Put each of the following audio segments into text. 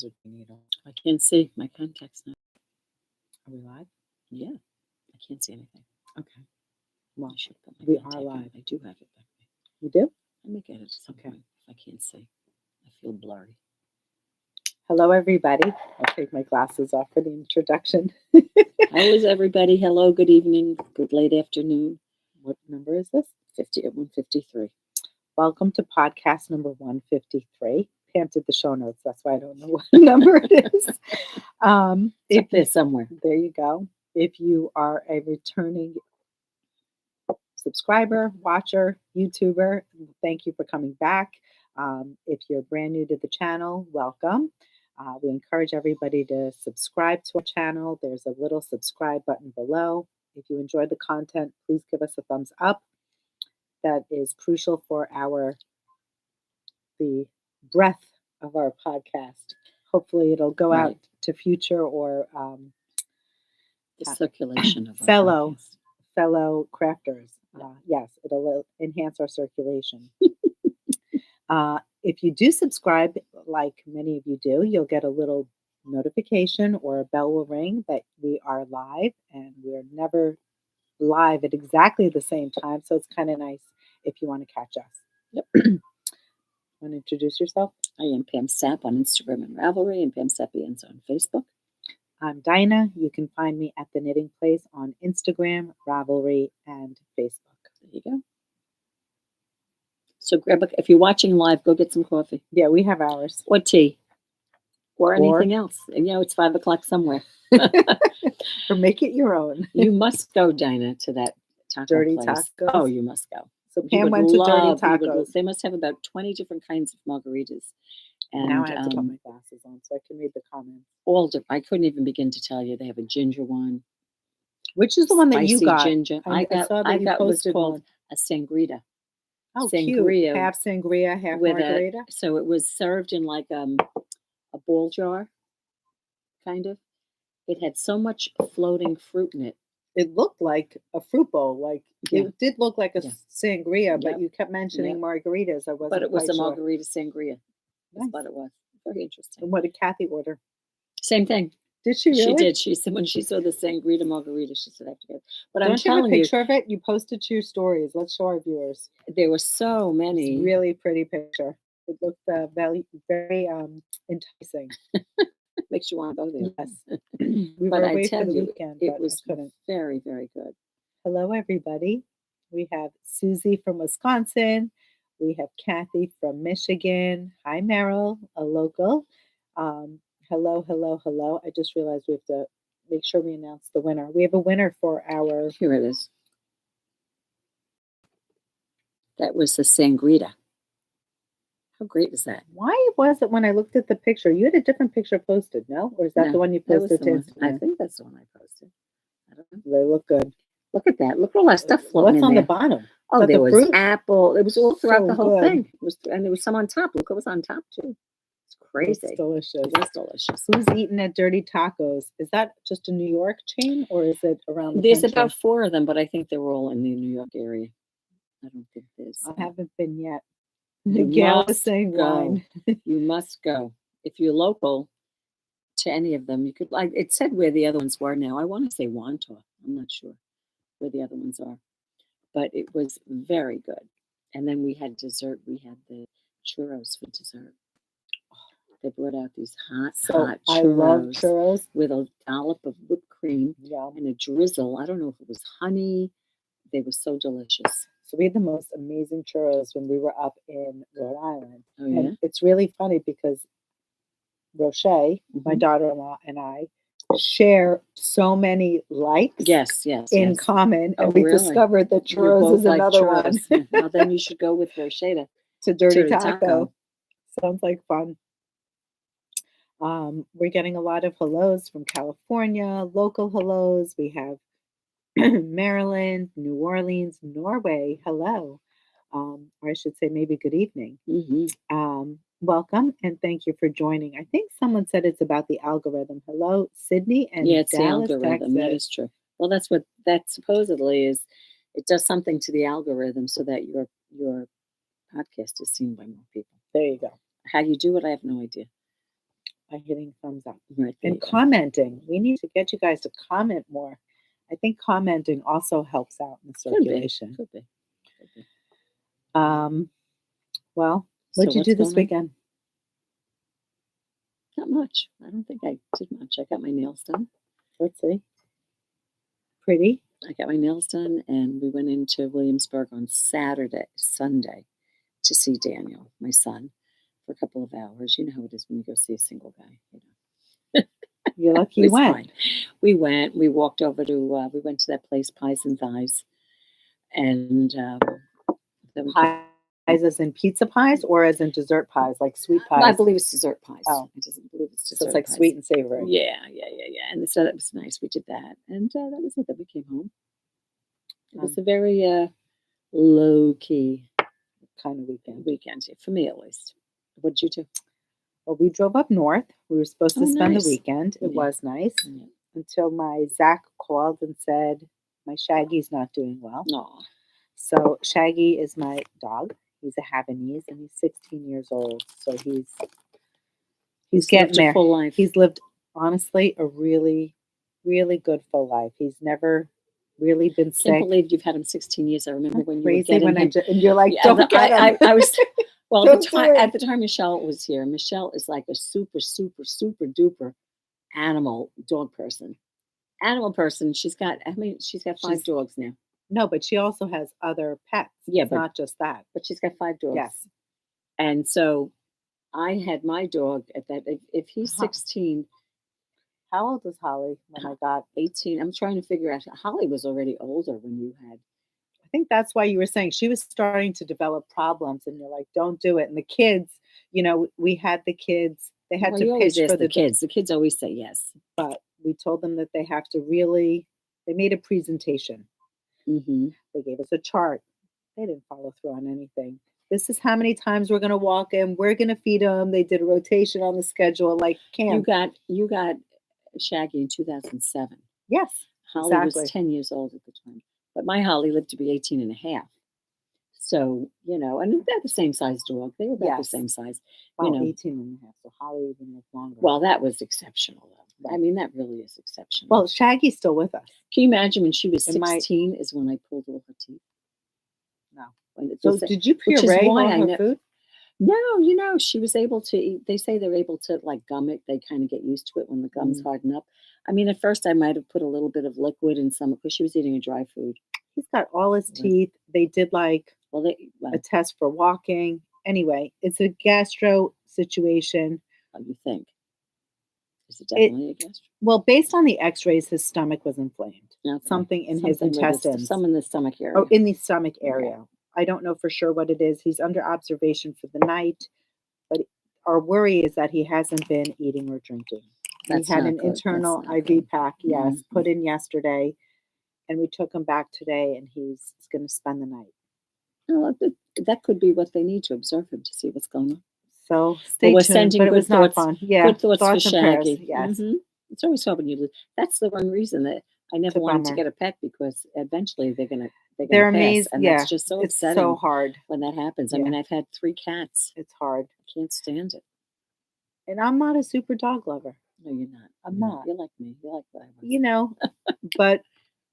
I can't see my contacts now. Are we live? Yeah, I can't see anything. Okay. Well, I should put my we are contact on. live. I do have it back there. You do? Let me get it at some Okay. point if I can't see. I feel blurry. Hello, everybody. I'll take my glasses off for the introduction. How is everybody? Hello, good evening, good late afternoon. What number is this? 153. Welcome to podcast number 153. Pam did the show notes. That's why I don't know what number it is. It's up there somewhere. There you go. If you are a returning subscriber, watcher, YouTuber, thank you for coming back. If you're brand new to the channel, welcome. We encourage everybody to subscribe to our channel. There's a little subscribe button below. If you enjoy the content, please give us a thumbs up. That is crucial for the breadth of our podcast. Hopefully it'll go out to future or the circulation of our fellow crafters. Yes, it'll enhance our circulation. If you do subscribe, like many of you do, you'll get a little notification or a bell will ring that we are live, and we're never live at exactly the same time, so it's kind of nice if you want to catch us. Yep. Want to introduce yourself? I am Pam Sapp on Instagram and Ravelry, and Pam Sapiens on Facebook. I'm Dina. You can find me at The Knitting Place on Instagram, Ravelry, and Facebook. There you go. So if you're watching live, go get some coffee. Yeah, we have ours. Or tea. Or anything else. And, it's 5 o'clock somewhere. Or make it your own. You must go, Dinah, to that taco Dirty place. Tacos? Oh, you must go. So Pam went to Dirty Tacos. They must have about 20 different kinds of margaritas. And now I have to put my glasses on so I can read the comments. I couldn't even begin to tell you. They have a ginger one. Which is the one that you got? Ginger. I got what's called a sangrita. Oh, sangria, cute. Half sangria, half margarita. So it was served in like a ball jar, kind of. It had so much floating fruit in it. It looked like a fruit bowl. It did look like a sangria, but you kept mentioning margaritas. I wasn't. But it was quite a sure. margarita sangria. That's Nice. what it was. Very interesting. And what did Kathy order? Same thing. Did she really? She did. She said when she saw the sangria margarita, she said, "I have to get." But Don't I'm telling you have a picture of it? You posted to your stories. Let's show our viewers. There were so many. It's a really pretty picture. It looked very, very enticing. Makes you want to go there. Yes. We were away for the weekend, it but was I couldn't. Very, very good. Hello, everybody. We have Susie from Wisconsin. We have Kathy from Michigan. Hi, Meryl, a local. Hello, hello, hello. I just realized we have to make sure we announce the winner. We have a winner for our... Here it is. That was the sangrita. How great is that? Why was it when I looked at the picture? You had a different picture posted, no? Or is that the one you posted to Instagram? I think that's the one I posted. I don't know. They look good. Look at that. Look at all that stuff floating What's on the bottom? Oh, there was fruit? apple. It was all throughout the whole good. thing. And there was some on top. Look what was on top, too. It's crazy. It's delicious. It was delicious. Who's eating at Dirty Tacos? Is that just a New York chain or is it around the There's country? about 4 of them, but I think they're all in the New York area. I don't think there's. I haven't been yet. You is saying wine. You must go. If you're local to any of them, you could, like it said where the other ones were now. I want to say Wantagh. I'm not sure where the other ones are. But it was very good. And then we had dessert. We had the churros for dessert. They brought out these hot churros. I love churros. With a dollop of whipped cream Yum. And a drizzle. I don't know if it was honey. They were so delicious. So we had the most amazing churros when we were up in Rhode Island. Oh, yeah? And it's really funny because Roche, my daughter-in-law, and I share so many likes in common. And we discovered that churros is another one. Well, then you should go with Roche to Dirty Taco. Sounds like fun. We're getting a lot of hellos from California, local hellos. We have Maryland, New Orleans, Norway. Hello. Or I should say maybe good evening. Welcome and thank you for joining. I think someone said it's about the algorithm. Hello, Sydney and it's Dallas, the algorithm. Texas. That is true. Well, that's what that supposedly is. It does something to the algorithm so that your podcast is seen by more people. There you go. How you do it, I have no idea. by hitting thumbs up Right. There and you go. commenting. We need to get you guys to comment more. I think commenting also helps out in the circulation. Could be. Well, So what'd you do what's this going on? weekend? Not much. I don't think I did much. I got my nails done. Let's see. Pretty. I got my nails done, and we went into Williamsburg on Sunday, to see Daniel, my son, for a couple of hours. You know how it is when you go see a single guy. You know. You're lucky It you was went. fine. We went. We walked over to. We went to that place, Pies and Thighs, and then we. Pies as in pizza pies or as in dessert pies, like sweet pies? I believe it's dessert pies. Oh. I just believe it's dessert So it's like pies. sweet and savory. Yeah. And so that was nice. We did that, and that was it. Then we came home. It was a very low key kind of weekend. Yeah, for me at least. What did you do? Well, we drove up north. We were supposed to spend nice. the weekend. It Yeah. was nice Yeah. until my Zach called and said my Shaggy's not doing well. Aw. So Shaggy is my dog. He's a Havanese and he's 16 years old. So he's getting lived there. a full life. He's lived, honestly, a really, really good full life. He's never really been sick. I can't believe you've had him 16 years. I remember when you were Crazy getting when him. and you're like, Yeah, don't get him. I was well Don't do it. at the time Michelle was here. Michelle is like a super duper animal dog person. Animal person. She's got 5 dogs now. No, but she also has other pets. Yeah, it's but not just that. But she's got 5 dogs. Yes. And so I had my dog at that. If he's Uh-huh. 16, How old was Holly when I got 18, I'm trying to figure out. Holly was already older when you had. I think that's why you were saying she was starting to develop problems and you're like, don't do it. And the kids, we had the kids, they had Well, you to always pitch ask for the kids. The kids always say yes. But we told them that they have to they made a presentation. Mm-hmm. They gave us a chart. They didn't follow through on anything. This is how many times we're going to walk him. We're going to feed him. They did a rotation on the schedule like camp. You got Shaggy in 2007. Yes, Holly exactly. was 10 years old at the time. But my Holly lived to be 18 and a half. So, and they're the same size dog. They were about the same size. Well, 18 and a half. So Holly even lived longer. Well, that was exceptional, though. I mean, that really is exceptional. Well, Shaggy's still with us. Can you imagine when she was 16 is when I pulled all her teeth? No. So did you puree all her food? No, she was able to eat. They say they're able to gum it. They kind of get used to it when the gums harden up. I mean, at first I might have put a little bit of liquid in some because she was eating a dry food. He's got all his teeth. They did a test for walking. Anyway, it's a gastro situation. What do you think? Is it definitely a gastro? Well, based on the x-rays, his stomach was inflamed. Okay. Something in his intestines. Some in the stomach area. Oh, in the stomach area. Yeah. I don't know for sure what it is. He's under observation for the night. But our worry is that he hasn't been eating or drinking. He had an internal IV pack, put in yesterday. And we took him back today, and he's going to spend the night. Well, that could be what they need to observe him to see what's going on. So stay tuned, but it was not fun. Yeah, good thoughts for Shaggy. Yes. Mm-hmm. It's always hard when you lose. That's the one reason that I never wanted to get a pet because eventually they're amazed. And that's just so upsetting. It's so hard when that happens. Yeah. I mean, I've had 3 cats. It's hard. I can't stand it. And I'm not a super dog lover. No, you're not. I'm not. You're like me. You're like what I was. But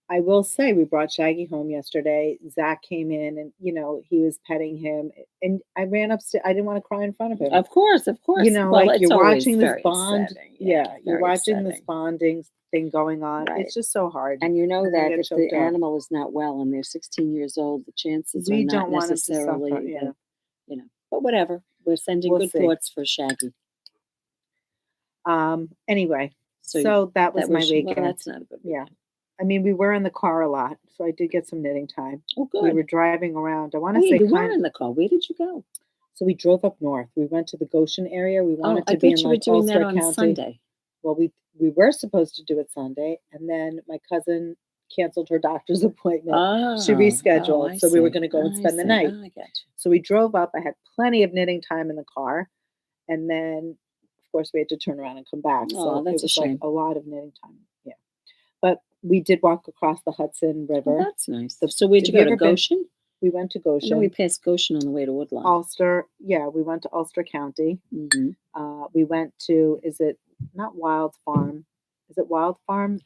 I will say we brought Shaggy home yesterday. Zach came in and, he was petting him. And I ran upstairs. I didn't want to cry in front of him. Of course. Well, you're watching this bond. Yeah, you're watching this bonding thing going on. Right. It's just so hard. And you know that if the animal is not well and they're 16 years old, the chances are not necessarily, But whatever. We're sending good thoughts for Shaggy. Anyway, so that was my weekend. Well, that's not a good weekend. Yeah. I mean, we were in the car a lot, so I did get some knitting time. Oh, good. We were driving around. I want to say you were in the car. Where did you go? So we drove up north. We went to the Goshen area. We wanted to be in Ulster County. On Sunday. Well, we were supposed to do it Sunday, and then my cousin canceled her doctor's appointment. She rescheduled, so we were going to go and spend the night. I got you. So we drove up. I had plenty of knitting time in the car, and then, of course, we had to turn around and come back. So that's it was a shame. a lot of knitting time. Yeah, but we did walk across the Hudson River. Oh, that's nice. So where'd you go to Goshen? We went to And then Goshen. we passed Goshen on the way to Woodlawn. Ulster. Yeah, we went to Ulster County. Mm-hmm. We went to, is it not Wild Farm? Is it Wild Farm?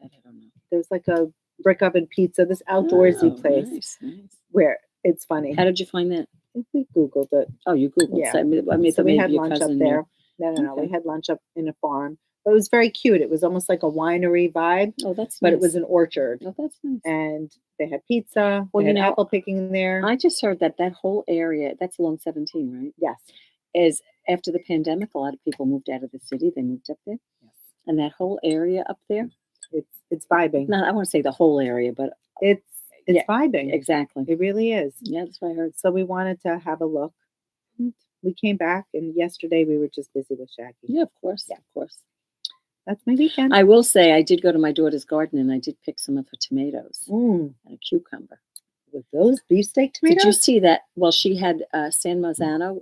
I don't know. There's like a brick oven pizza, this outdoorsy place Nice. where it's funny. How did you find that? We Googled it. Oh, you Googled. Yeah. So, I mean, So we had your lunch up cousin there. knew. No. We Okay. had lunch up in a farm. But it was very cute. It was almost like a winery vibe, Oh, that's but nice. it was an orchard. Oh, that's nice. And they had pizza. Well, They had apple picking there. I just heard that whole area, that's along 17, right? Yes. Is after the pandemic, a lot of people moved out of the city. They moved up there. Yes. And that whole area up there. It's vibing. I want to say the whole area, but It's vibing. Exactly. It really is. Yeah, that's what I heard. So we wanted to have a look. We came back, and yesterday we were just busy with Shaggy. Yeah, of course. Yeah. Of course. That's my weekend. I will say I did go to my daughter's garden and I did pick some of her tomatoes and a cucumber. With those beefsteak tomatoes? Did you see that? Well, she had San Marzano,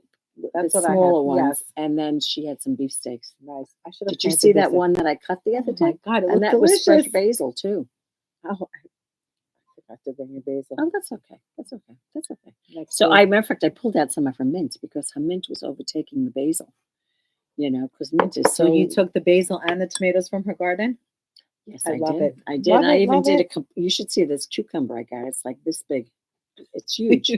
That's the what I had. smaller ones, Yes. and then she had some beefsteaks. Nice. I should have. Did you see that one that I cut the other Oh my day? God, it And looked that was delicious. fresh basil too. Oh, I forgot to bring your basil. Oh, that's okay. That's okay. That's okay. Next So, week. matter of fact, I pulled out some of her mint because her mint was overtaking the basil. You know, because mint is so. So you took the basil and the tomatoes from her garden? Yes, I love did. it. I did. Love I it, even love did it. you should see this cucumber I got. It's like this big. It's huge.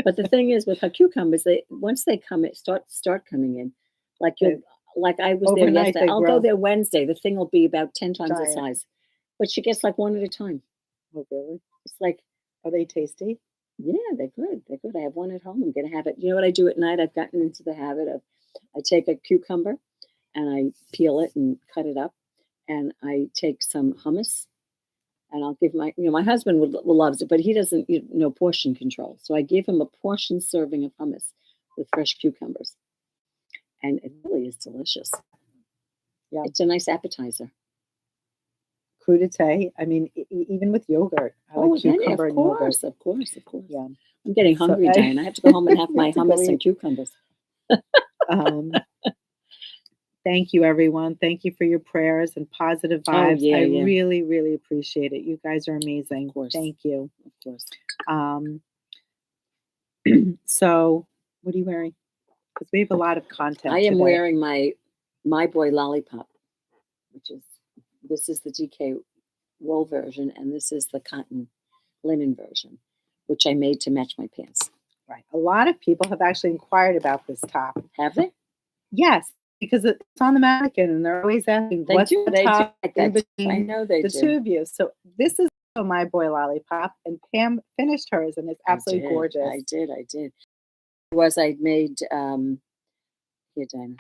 But the thing is, with her cucumbers, once they come, start coming in. Like I was there Overnight yesterday. they I'll grow. go there Wednesday. The thing will be about 10 times the Giant. size, but she gets like one at a time. Oh, really? It's like, Are they tasty? yeah, they're good. They're good. I have one at home. I'm gonna have it. You know what I do at night? I've gotten into the habit of, I take a cucumber, and I peel it and cut it up, and I take some hummus. And I'll give my husband loves it, but he doesn't portion control. So I gave him a portion serving of hummus with fresh cucumbers. And it really is delicious. Yeah. It's a nice appetizer. Crudité. I mean, even with yogurt. I like cucumber and yogurt. Of course. Yeah. I'm getting hungry, Diane. I have to go home and have my have to go hummus and eat. cucumbers. Thank you, everyone. Thank you for your prayers and positive vibes. yeah. Really, really appreciate it. You guys are amazing. Of course. Thank you. Of course. So, what are you wearing? Because we have a lot of content. I am today. wearing my Boy Lollipop, this is the DK wool version, and this is the cotton linen version, which I made to match my pants. Right. A lot of people have actually inquired about this top. Have they? Yes, because it's on the mannequin, and they're always asking, "What's the top like in that. between I know they the do. two of you?" So this is My Boy Lollipop, and Pam finished hers, and it's absolutely gorgeous. I did. I made here, Dinah.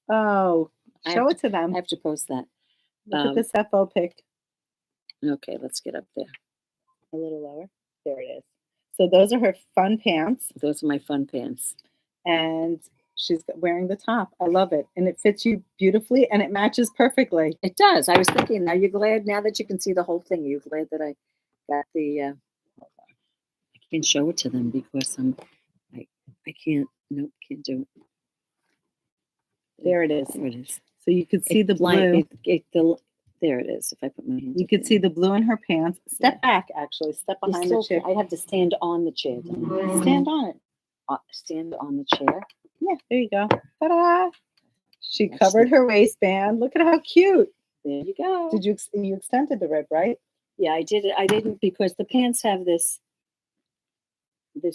Oh, show it to them. I have to post that. Look at this FO pic. Okay, let's get up there. A little lower. There it is. So those are her fun pants, Those are my fun pants. and she's wearing the top. I love it, and it fits you beautifully, and it matches perfectly. It does. I was thinking, are you glad now that you can see the whole thing? Are you glad that I got the? Hold on. I can't show it to them because I can't. Nope, can't do it. There it is. There it is. So you could see the blue. There it is. If I put my hand, You could see the blue in her pants. Step back, actually. Step behind the chair. I have to stand on the chair. Stand on it. Stand on the chair. Yeah, there you go. Ta-da! She covered her waistband. Look at how cute. There you go. Did you extended the rib, right? Yeah, I did it. I didn't because the pants have this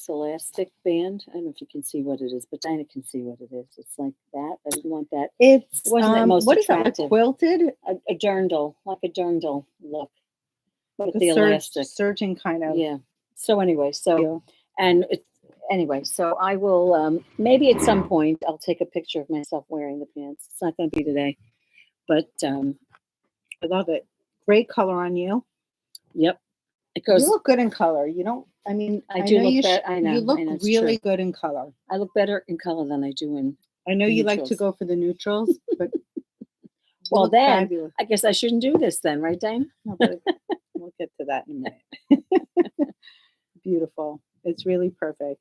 elastic band. I don't know if you can see what it is, but Dinah can see what it is. It's like that. I didn't want that. It's wasn't that most what is that? attractive. Like quilted? A dirndl, like a dirndl look. With Like the a elastic. surging kind of. Yeah. So anyway, feel. So I will maybe at some point I'll take a picture of myself wearing the pants. It's not going to be today, but I love it. Great color on you. yep, it goes. You look good in color. You don't. I mean, I do know look you. better. I know. You look I know, it's really true. good in color. I look better in color than I do in. I know you like to neutrals. go for the neutrals, but you Well, look then fabulous. I guess I shouldn't do this then, right, Dane? No, but we'll get to that in a minute. Beautiful. It's really perfect.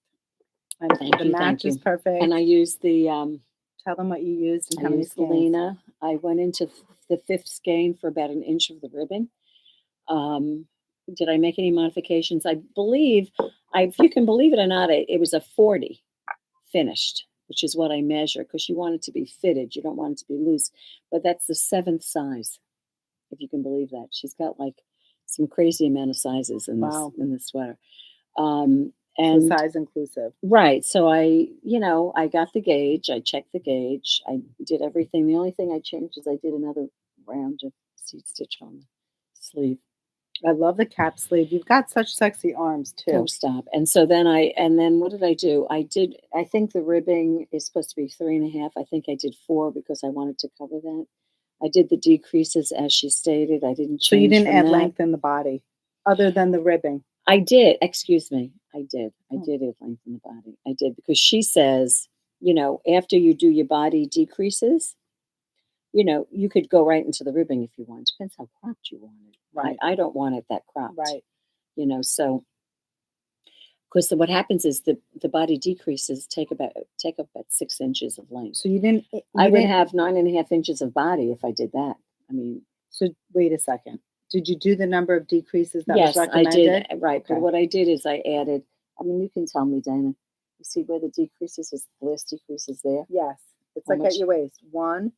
And the match is perfect. And I used the Tell them what you used and I how many used skeins. Lena. I went into the fifth skein for about an inch of the ribbon. did I make any modifications? I believe, if you can believe it or not, it was a 40 finished, which is what I measure, because you want it to be fitted. You don't want it to be loose. But that's the 7th size, if you can believe that. She's got like some crazy amount of sizes in this sweater. And size inclusive. Right. So I got the gauge. I checked the gauge. I did everything. The only thing I changed is I did another round of seed stitch on the sleeve. I love the cap sleeve. You've got such sexy arms too. Oh, stop. And so then what did I do? I think the ribbing is supposed to be 3.5. I think I did 4 because I wanted to cover that. I did the decreases as she stated. I didn't change. So you didn't add length in the body other than the ribbing? I did. Excuse me. I did. I did add length in the body. I did, because she says, after you do your body decreases, you could go right into the ribbing if you want. Depends how cropped you want it. Right. I don't want it that cropped. Right. So because what happens is the body decreases take up about 6 inches of length. So you didn't. I would have 9.5 inches of body if I did that. I mean. So wait a second. Did you do the number of decreases that was recommended? Yes, I did. Right. Okay. But what I did is I added. I mean, you can tell me, Dana. You see where the decreases is? The last decrease is there. Yes. It's how like much? At your waist. 1,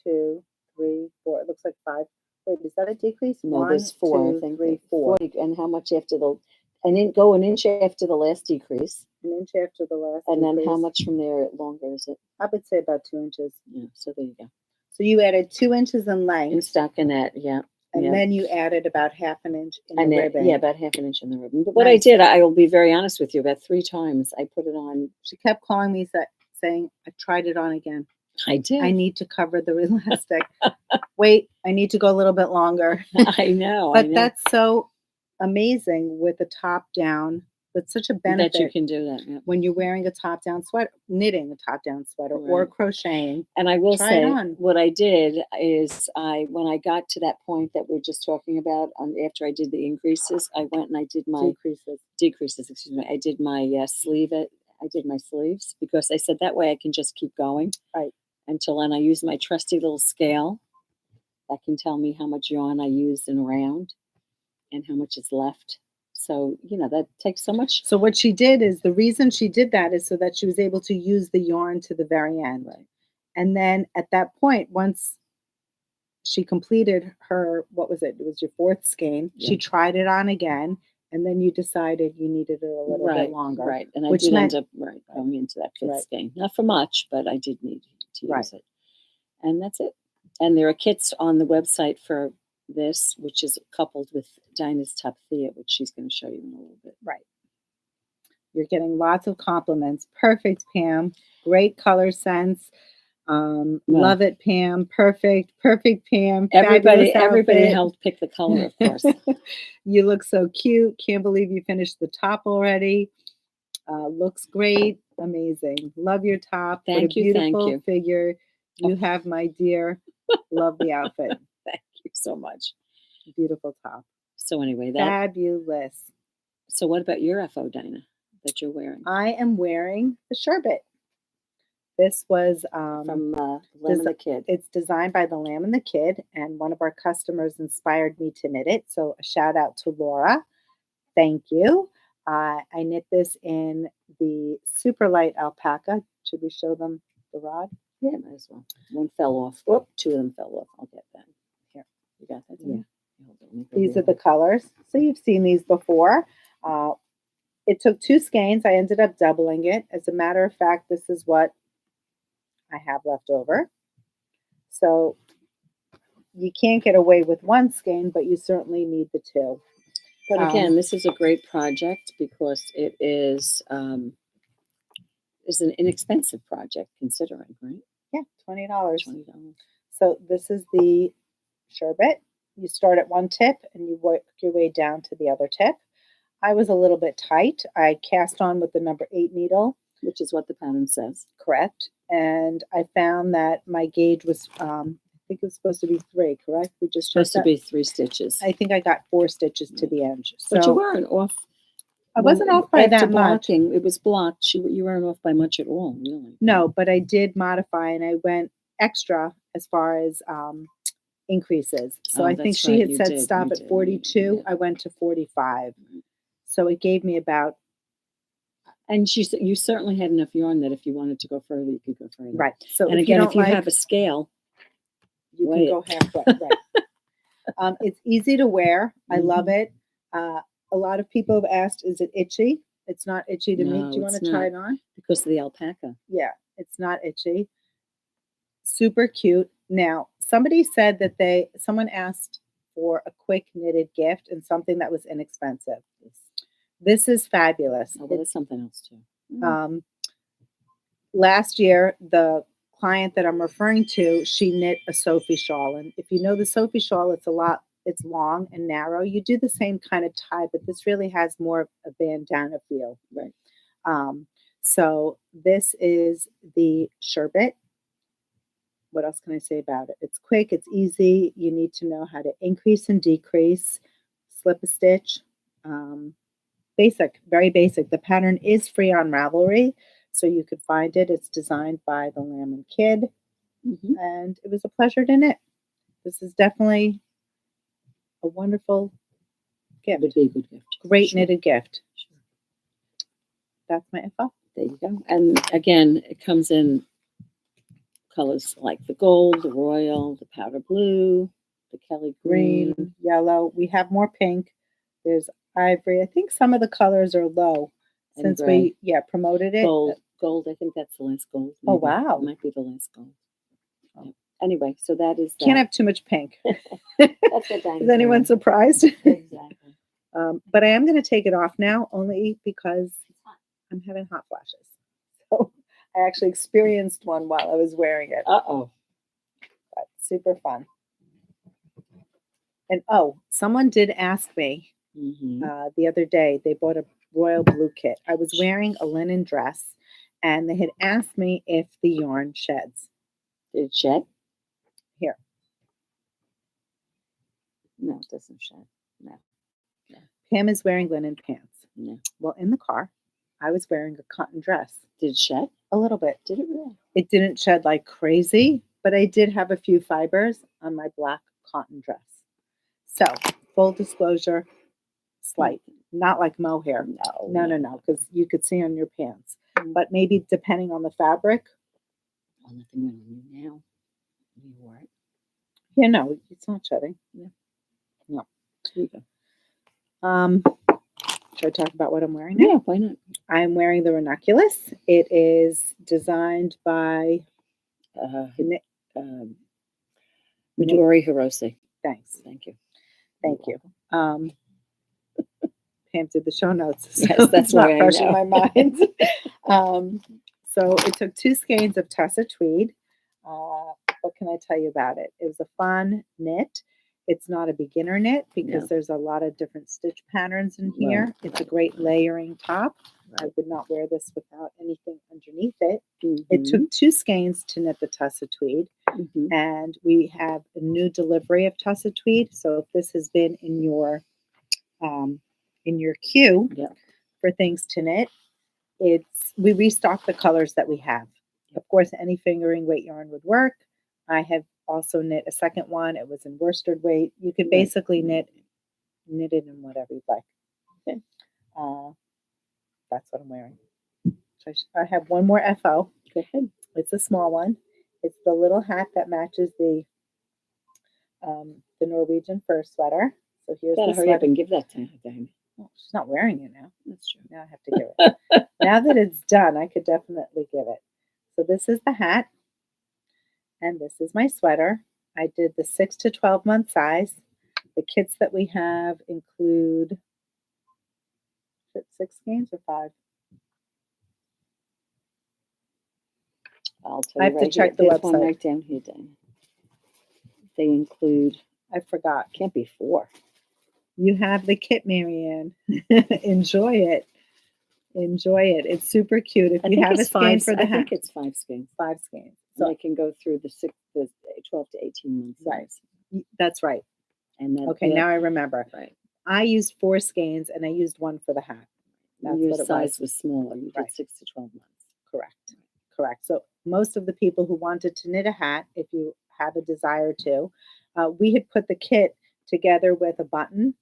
2, 3, 4. It looks like 5. Wait, is that a decrease? No, there's 4. 2, I think 3, 4. And how much after the? And then go an inch after the last decrease. An inch after the last. And decrease. Then how much from there longer is it? I would say about 2 inches. Yeah. So there you go. So you added 2 inches in length. In stockinette, yeah. And then you added about 1/2 inch in the ribbon. Yeah, about 1/2 inch in the ribbon. But what I did, I will be very honest with you, about 3 times I put it on. She kept calling me saying, I've tried it on again. I did. I need to cover the elastic. Wait, I need to go a little bit longer. I know. But that's so amazing with the top down. That's such a benefit. That you can do that. Yeah. When you're wearing a top down sweater, knitting a top down sweater or crocheting. And I will say what I did is when I got to that point that we were just talking about, after I did the increases, I went and I did my decreases, excuse me. I did my I did my sleeves, because I said that way I can just keep going. Right. Until then I use my trusty little scale that can tell me how much yarn I used in a round and how much is left. So, that takes so much. So what she did is, the reason she did that is so that she was able to use the yarn to the very end. Right. And then at that point, once she completed her, what was it? It was your 4th skein. Yeah. She tried it on again. And then you decided you needed it a little bit longer. Right. And I did end up going into that 5th skein. Not for much, but I did need to use it. And that's it. And there are kits on the website for this, which is coupled with Dinah's top Thea, which she's going to show you in a little bit. Right. You're getting lots of compliments. Perfect, Pam. Great color sense. Love it, Pam. Perfect, Pam. Everybody helped pick the color, of course. You look so cute. Can't believe you finished the top already. Looks great. Amazing. Love your top. Thank you. Beautiful figure. You have, my dear. Love the outfit. Thank you so much. Beautiful top. So anyway, fabulous. So what about your FO, Dinah, that you're wearing? I am wearing the Sherbet. This was from Lamb and the Kid. It's designed by the Lamb and the Kid, and one of our customers inspired me to knit it. So a shout out to Laura. Thank you. I knit this in the super light alpaca. Should we show them the rod? Yeah, might as well. One fell off. Oh, 2 of them fell off. I'll get that. Here, you got that? Yeah. These are the colors. So you've seen these before. It took 2 skeins. I ended up doubling it. As a matter of fact, this is what I have left over. So you can't get away with 1 skein, but you certainly need the 2. But again, this is a great project because it is an inexpensive project considering, right? Yeah, $20. $20. So this is the Sherbet. You start at 1 tip and you work your way down to the other tip. I was a little bit tight. I cast on with the number 8 needle, which is what the pattern says. Correct. And I found that my gauge was, I think it was supposed to be 3, correct? We just supposed to be 3 stitches. I think I got 4 stitches to the end. So but you weren't off. I wasn't off by that blocking, much. It was blocked. You weren't off by much at all, really. No, but I did modify and I went extra as far as increases. So Oh, I think that's she right, had you said did, stop you at did, 42. yeah. I went to 45. Mhm. So it gave me about, And you certainly had enough yarn that if you wanted to go further, you could go further. right. So And if again, you if don't you like, have a scale, you weigh can it. go halfway. Right. It's easy to wear. I love Mhm. it. A lot of people have asked, is it itchy? It's not itchy to me. No, Do you want it's to try not. it on? Because of the alpaca. Yeah, it's not itchy. Super cute. Now, somebody said that someone asked for a quick knitted gift and something that was inexpensive. This is fabulous. Oh, well, there's something else too. Last year, the client that I'm referring to, she knit a Sophie shawl. And if you know the Sophie shawl, it's long and narrow. You do the same kind of tie, but this really has more of a bandana feel. Right. So this is the Sherbet. What else can I say about it? It's quick, it's easy. You need to know how to increase and decrease, slip a stitch. Basic, very basic. The pattern is free on Ravelry, so you could find it. It's designed by the Lamb and Kid, and it was a pleasure to knit. This is definitely a wonderful gift. Would be a good gift. Great knitted gift. Sure. That's my info. There you go. And again, it comes in colors like the gold, the royal, the powder blue, the Kelly green. Yellow. We have more pink. There's ivory. I think some of the colors are low And since gray. we promoted it. Gold. I think that's the last gold. Oh, maybe. wow. It might be the last gold. Yeah. Anyway, so that is that. Can't have too much pink. That's what Dinah's Is anyone surprised? Exactly. But I am going to take it off now only because I'm having hot flashes. So I actually experienced one while I was wearing it. Uh-oh. But super fun. And someone did ask me the other day, they bought a royal blue kit. I was wearing a linen dress and they had asked me if the yarn sheds. Did it shed? Here. No, it doesn't shed. No. Pam is wearing linen pants. No. Well, in the car, I was wearing a cotton dress. Did it shed? A little bit. Did it really? It didn't shed like crazy, but I did have a few fibers on my black cotton dress. So, full disclosure, slight. Not like mohair. No, because you could see on your pants. But maybe depending on the fabric. Well, nothing went on you now. You wore it. Yeah, no, it's not shedding. Yeah. No. There you go. Should I talk about what I'm wearing now? Yeah, why not? I'm wearing the Ranunculus. It is designed by Midori Hirose. Thanks. Thank you. Thank you. Pam did the show notes. So yes, that's not why fresh I know. in my mind. So it took 2 skeins of Tussa tweed. What can I tell you about it? It was a fun knit. It's not a beginner knit because there's a lot of different stitch patterns in here. Right, It's a great layering top. Right. I would not wear this without anything underneath it. It took 2 skeins to knit the Tussa tweed. And we have a new delivery of Tussa tweed. So if this has been in your queue for things to knit, we restock the colors that we have. Of course, any fingering weight yarn would work. I have also knit a second one. It was in worsted weight. You can basically knit it in whatever you'd like. Okay. That's what I'm wearing. So I have one more FO. Go ahead. It's a small one. It's the little hat that matches the Norwegian Fir sweater. So here's the hurry up and give that to her. Oh, she's not wearing it now. That's true. Now I have to give it. Now that it's done, I could definitely give it. So this is the hat. And this is my sweater. I did the 6 to 12 month size. The kits that we have include 6 skeins or 5? I'll tell I you have to right check here. the There's one website. right down here, Dana. They include, I forgot. Can't be 4. You have the kit, Marianne. Enjoy it. Enjoy it. It's super cute. If you have a skein for the hat. I think it's 5 skeins. 5 skeins. So I can go through the 12 to 18 months. Right. That's right. And then okay, now I remember. Right. I used 4 skeins and I used 1 for the hat. That's your what it size was smaller. You did Right. 6 to 12 months. Correct. So most of the people who wanted to knit a hat, if you have a desire to. We had put the kit together with a button,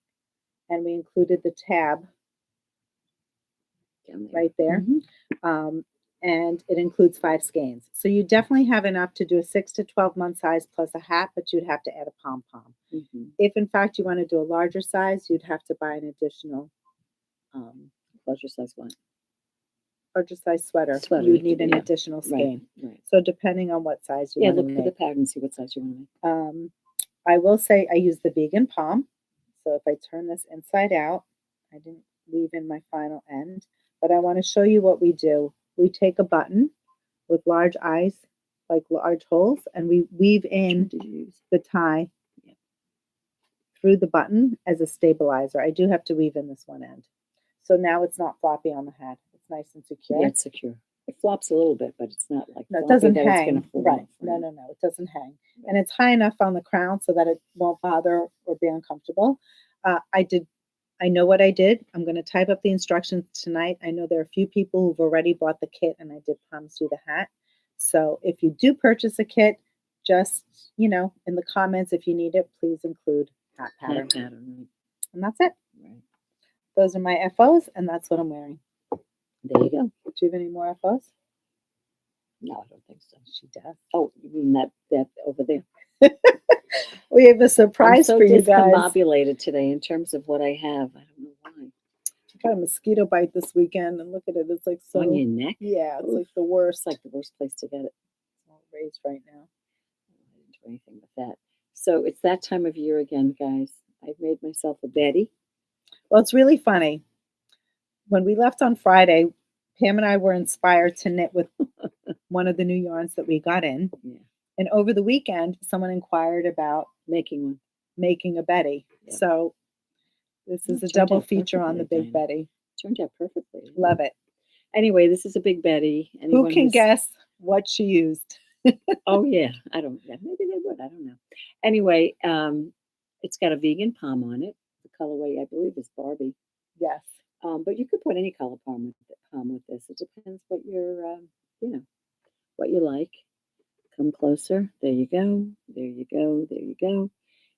and we included the tab right there. And it includes 5 skeins. So you definitely have enough to do a 6 to 12 month size plus a hat, but you'd have to add a pom-pom. If in fact you want to do a larger size, you'd have to buy an additional larger size one. Larger size sweater. Sweater, You would need an additional skein. Right. So depending on what size you want to make. Look at the pattern and see what size you want to make. I will say I use the vegan palm. So if I turn this inside out, I didn't leave in my final end, but I want to show you what we do. We take a button with large eyes, like large holes, and we weave in the tie through the button as a stabilizer. I do have to weave in this one end. So now it's not floppy on the head. It's nice and secure. Yeah, it's secure. It flops a little bit, but it's not like no, it doesn't hang. It's gonna fall right. off, No, it doesn't hang. And it's high enough on the crown so that it won't bother or be uncomfortable. I know what I did. I'm going to type up the instructions tonight. I know there are a few people who've already bought the kit, and I did promise you the hat. So if you do purchase a kit, just, in the comments, if you need it, please include hat pattern. And that's it. Right. Those are my FOs, and that's what I'm wearing. There you go. Do you have any more FOs? No, I don't think so. She does. Oh, you mean that over there? We have a surprise for you guys. I'm so discombobulated today in terms of what I have. I don't know why. I got a mosquito bite this weekend, and look at it. It's like so. On your neck? Yeah, it's like the worst. It's like the worst place to get it. It's all raised right now. I didn't do anything with that. So it's that time of year again, guys. I've made myself a Betty. Well, it's really funny. When we left on Friday, Pam and I were inspired to knit with one of the new yarns that we got in. Yeah. And over the weekend, someone inquired about making a Betty. Yeah. So this is a double feature on the Big Betty. Turned out perfectly. Love it. Anyway, this is a Big Betty. Who can guess what she used? Oh, yeah. Maybe they would. I don't know. Anyway, it's got a vegan palm on it. The colorway, I believe, is Barbie. Yes. But you could put any color palm with this. It depends what you're, what you like. Come closer. There you go. There you go. There you go.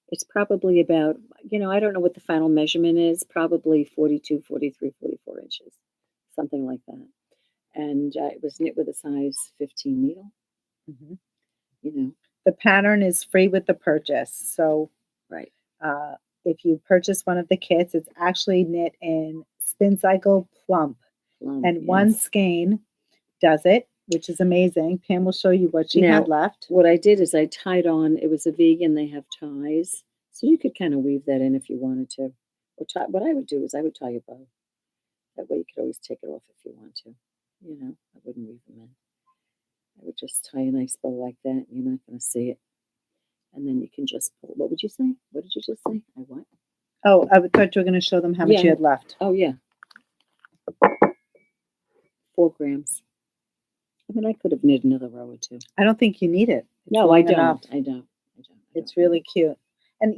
It's probably about, I don't know what the final measurement is, probably 42, 43, 44 inches, something like that. And it was knit with a size 15 needle. The pattern is free with the purchase. So right. If you purchase one of the kits, it's actually knit in Spin Cycle Plump. And one skein does it, which is amazing. Pam will show you what she had left. What I did is I tied on, it was a vegan, they have ties. So you could kind of weave that in if you wanted to. What I would do is I would tie a bow. That way you could always take it off if you want to. I wouldn't weave them in. I would just tie a nice bow like that. And you're not going to see it. And then you can just pull. What would you say? What did you just say? I what? Oh, I thought you were going to show them how much you had left. Oh, yeah. 4 grams. I mean, I could have knit another row or 2. I don't think you need it. No, I don't. I don't. It's really cute. And,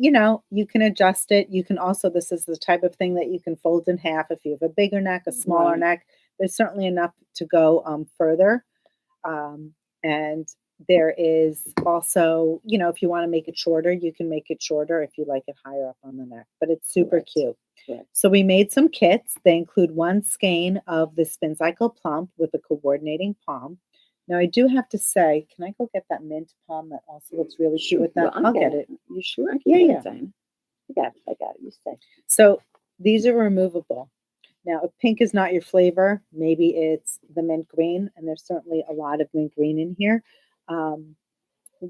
you can adjust it. You can also, this is the type of thing that you can fold in half. If you have a bigger neck, a smaller neck, there's certainly enough to go further. And there is also, if you want to make it shorter, you can make it shorter if you like it higher up on the neck. But it's super cute. Correct. So we made some kits. They include one skein of the Spin Cycle Plump with a coordinating palm. Now, I do have to say, can I go get that mint palm that also looks really cute with that? Well, I'll get it. You sure? I can Yeah. I got it. You stay. So these are removable. Now, if pink is not your flavor, maybe it's the mint green, and there's certainly a lot of mint green in here.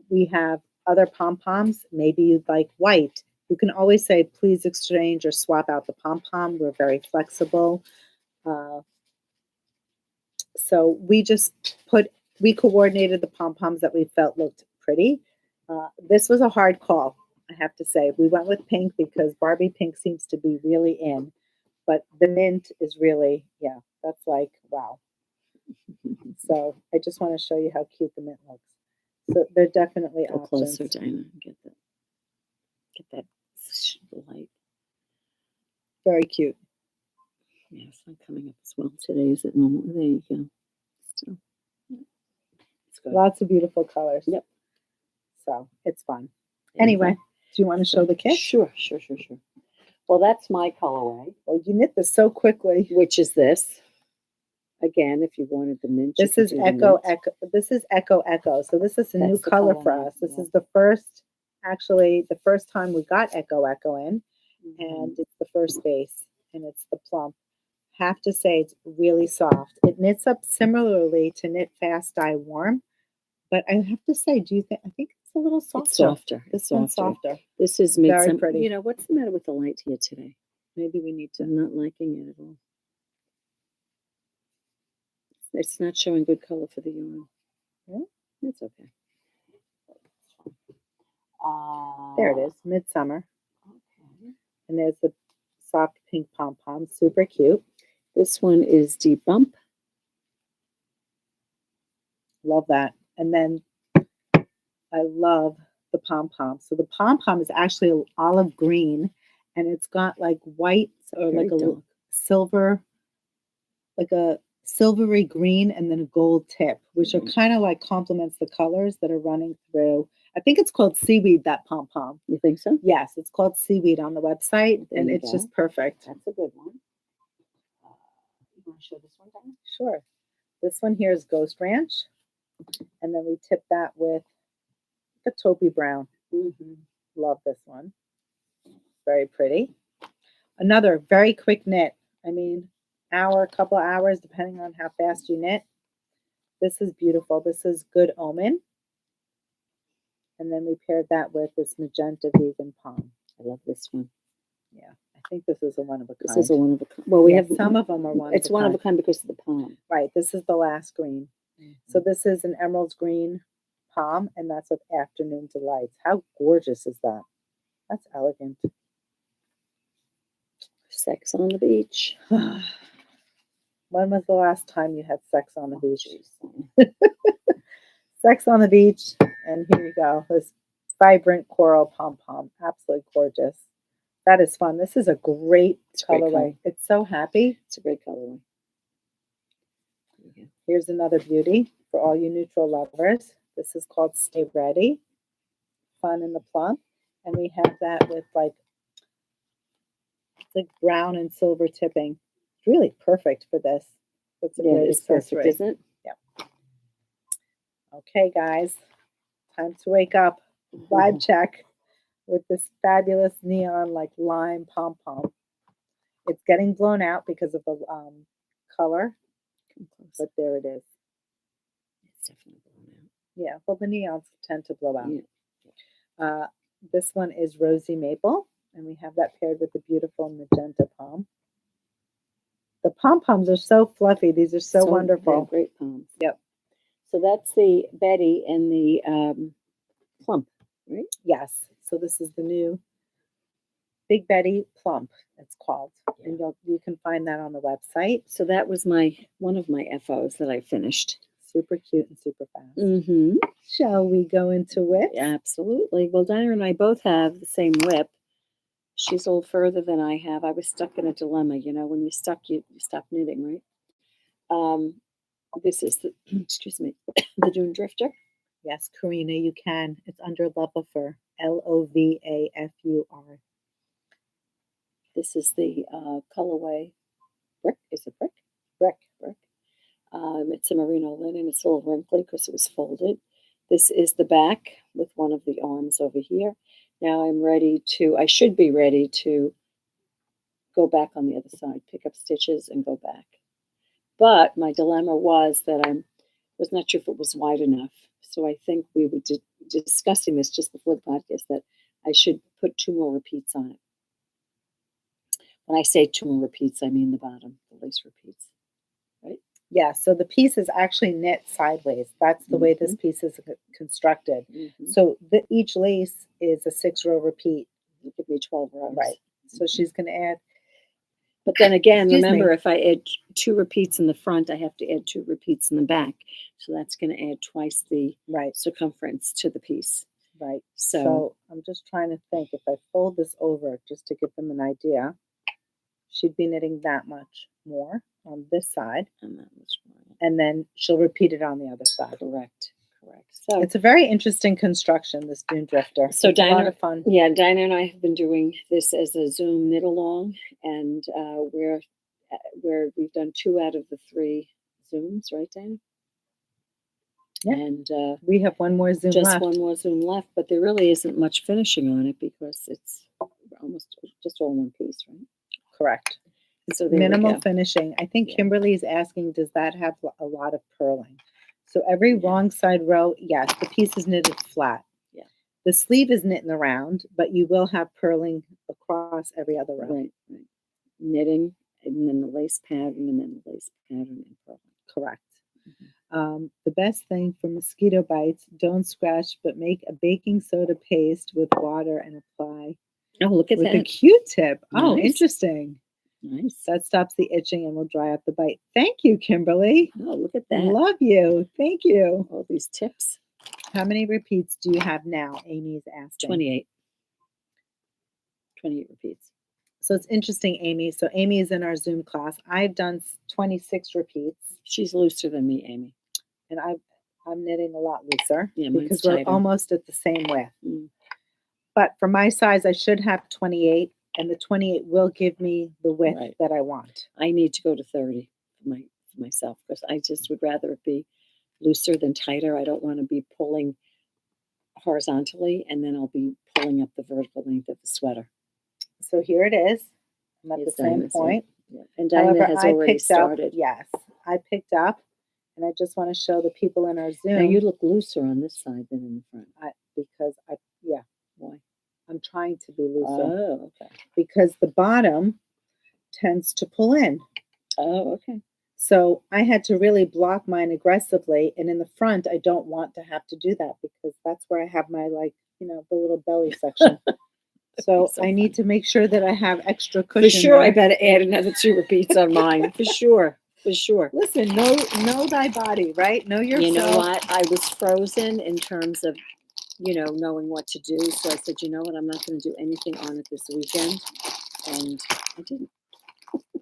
We have other pom-poms. Maybe you'd like white. You can always say, please exchange or swap out the pom-pom. We're very flexible. So we coordinated the pom-poms that we felt looked pretty. This was a hard call, I have to say. We went with pink because Barbie pink seems to be really in. But the mint is really, that's like, wow. So I just want to show you how cute the mint looks. So they're definitely Go options. closer, Dina. Get that light. Very cute. Yeah, it's not coming up as well today, is it? Well, there you go. Still, it's good. Lots of beautiful colors. Yep. So it's fun. There you go. Anyway, do you want to show the kit? Sure. Well, that's my colorway, Well, you knit this so quickly. which is this. Again, if you wanted the mint, you This could is do the Echo mint. This is Echo Echo. So this is a new That's the color color for name, us. This yeah. is the first, actually the first time we got Echo Echo in, Mhm. and it's the first base, and it's the Plump. Have to say it's really soft. It knits up similarly to Knit Fast Dye Warm, but I have to say, I think it's a little softer. It's softer. This It's one's softer. softer. This is Very midsummer. pretty. You know, what's the matter with the light here today? Maybe we need to. I'm not liking it at all. It's not showing good color for the yarn. Yeah. It's okay. There it is, Midsummer. Okay. And there's the soft pink pom-pom, super cute. This one is Deep Bump. Love that. And then I love the pom-pom. So the pom-pom is actually olive green, and it's got like white or Very like a dark. silver, like a silvery green and then a gold tip, which are kind of like complements the colors that are running through. I think it's called Seaweed, that pom-pom. You think so? Yes, it's called Seaweed on the website, There and you it's go. just perfect. That's a good one. You want to show this one down? Sure. This one here is Ghost Ranch, and then we tip that with the taupey brown. Mm-hmm. Love this one. Very pretty. Another very quick knit. I mean, couple hours, depending on how fast you knit. This is beautiful. This is Good Omen. And then we paired that with this magenta vegan palm. I love this one. Yeah, I think this is a one of a kind. This is a one of a kind. Well, we Yeah, have some of them are one. It's of a one kind. of a kind because of the palm. Right. This is the last green. Mm-hmm. So this is an emerald green palm, and that's with Afternoon Delights. How gorgeous is that? That's elegant. Sex on the beach. When was the last time you had sex on the beach? Geez. Sex on the beach, and here you go. This vibrant coral pom-pom. Absolutely gorgeous. That is fun. This is a great great colorway. color. It's so happy. It's a great colorway. Okay. Here's another beauty for all you neutral lovers. This is called Stay Ready. Fun in the Plump. And we have that with like brown and silver tipping. It's really perfect for this. It's a great accessory. Perfect, isn't it? Yeah. Okay, guys. Time to wake up. Vibe check with this fabulous neon like lime pom-pom. It's getting blown out because of the color, but there it is. It's definitely blown out. Yeah, well, the neons tend to blow out. Yeah. This one is Rosy Maple, and we have that paired with the beautiful magenta palm. The pom-poms are so fluffy. These are so wonderful. They're great palms. Yep. So that's the Betty and the Plump, right? Yes. So this is the new Big Betty Plump, it's called. Yeah. And you can find that on the website. So that was one of my FOs that I finished. Super cute and super fast. Mm-hmm. Shall we go into whips? Absolutely. Well, Dina and I both have the same whip. She's a little further than I have. I was stuck in a dilemma. You know, when you're stuck, you stop knitting, right? This is the, excuse me, the Dunedrifter. Yes, Karina, you can. It's under Lovafur, Lovafur. This is the colorway brick. Is it brick? Brick. It's a merino linen. It's a little wrinkly because it was folded. This is the back with one of the arms over here. Now I should be ready to go back on the other side, pick up stitches and go back. But my dilemma was that I was not sure if it was wide enough. So I think we were discussing this just before the podcast that I should put 2 more repeats on it. When I say 2 more repeats, I mean the bottom, the lace repeats, right? Yeah, so the piece is actually knit sideways. That's the way this piece is constructed. Mm-hmm. So each lace is a 6-row repeat. It could be 12 rows. Right. So she's going to add. But then again, Excuse remember, me. if I add 2 repeats in the front, I have to add 2 repeats in the back. So that's going to add twice the circumference to the piece. Right. So So I'm just trying to think, if I fold this over just to give them an idea, she'd be knitting that much more on this side. and that was right. And then she'll repeat it on the other side. Correct. Correct. So It's a very interesting construction, this Dunedrifter. So It's a lot Dinah, of fun. yeah, Dinah and I have been doing this as a Zoom knit along, and we've done 2 out of the 3 Zooms, right, Dinah? Yeah. And We have one more Zoom just left. one more Zoom left, but there really isn't much finishing on it because it's almost just all one piece, right? Correct. So there we Minimal go. finishing. I think Yeah. Kimberly's asking, does that have a lot of purling? So every Yeah. wrong side row, yes, the piece is knitted flat. Yeah. The sleeve is knit in the round, but you will have purling across every other row. Right. Knitting, and then the lace pattern, and then the lace pattern and purling. Correct. The best thing for mosquito bites, don't scratch, but make a baking soda paste with water and apply Oh, look at with that. a Q-tip. Oh, Nice. interesting. Nice. That stops the itching and will dry up the bite. Thank you, Kimberly. Oh, look at that. Love you. Thank you. All these tips. How many repeats do you have now? Amy's asking. 28. 28 repeats. So it's interesting, Amy. So Amy is in our Zoom class. I've done 26 repeats. She's looser than me, Amy. And I'm knitting a lot looser Mine's because we're tighter. almost at the same width. Mm. But for my size, I should have 28, and the 28 will give me the width Right. that I want. I need to go to 30 for myself because I just would rather it be looser than tighter. I don't want to be pulling horizontally, and then I'll be pulling up the vertical length of the sweater. So here it is. I'm at Yes, the same Dinah's point. Yeah. And Dinah However, has I already picked started. up. Yes, I picked up, and I just want to show the people in our Zoom. Now you look looser on this side than in the front. Because Why? I'm trying to be looser. Oh, okay. Because the bottom tends to pull in. Oh, okay. So I had to really block mine aggressively. And in the front, I don't want to have to do that because that's where I have my, the little belly section. So I need to make sure that I have extra cushion. For sure, there. I better add another 2 repeats on mine. For sure. Listen, know thy body, right? Know yourself. You know what? I was frozen in terms of, knowing what to do. So I said, you know what? I'm not going to do anything on it this weekend. And I didn't.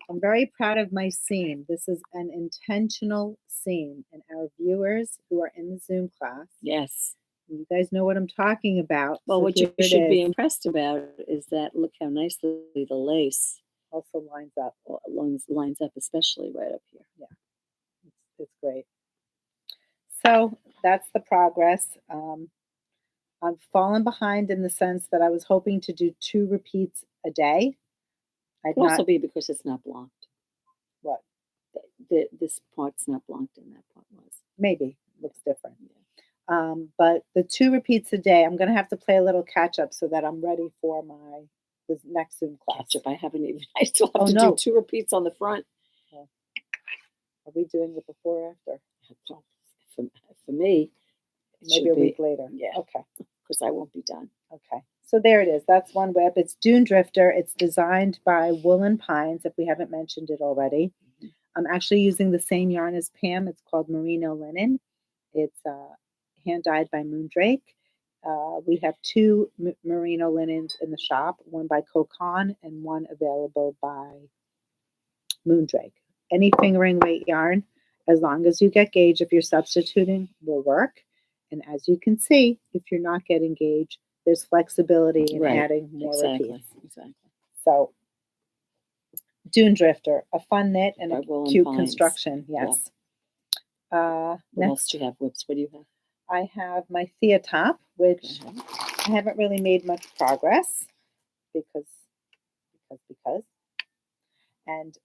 I'm very proud of my seam. This is an intentional seam. And our viewers who are in the Zoom class, Yes. you guys know what I'm talking about. Well, So what you here it should be is. impressed about is that look how nicely the lace Also lines up. lines up, especially right up here. Yeah, it's great. So that's the progress. I've fallen behind in the sense that I was hoping to do 2 repeats a day. It could also be because it's not blocked. What? This part's not blocked and that part was. Maybe. Looks different. Yeah. But the 2 repeats a day, I'm going to have to play a little catch up so that I'm ready for the next Zoom class. Catch up. I still have to do 2 repeats on the front. Yeah. Are we doing it before or after? For me, maybe a week later. Yeah. Okay. Because I won't be done. Okay. So there it is. That's one web. It's Dunedrifter. It's designed by Wool.and.Pines, if we haven't mentioned it already. Mm-hmm. I'm actually using the same yarn as Pam. It's called Merino Linen. It's hand-dyed by Moonstruck. We have 2 merino linens in the shop, one by Cowl and one available by Moonstruck. Any fingering weight yarn, as long as you get gauge, if you're substituting, will work. And as you can see, if you're not getting gauge, there's flexibility in adding more repeats. Exactly. So, Dunedrifter, a fun knit and a cute construction. Yes. Yeah. What else do you have, Whips? What do you have? I have my Thea top, which I haven't really made much progress because. And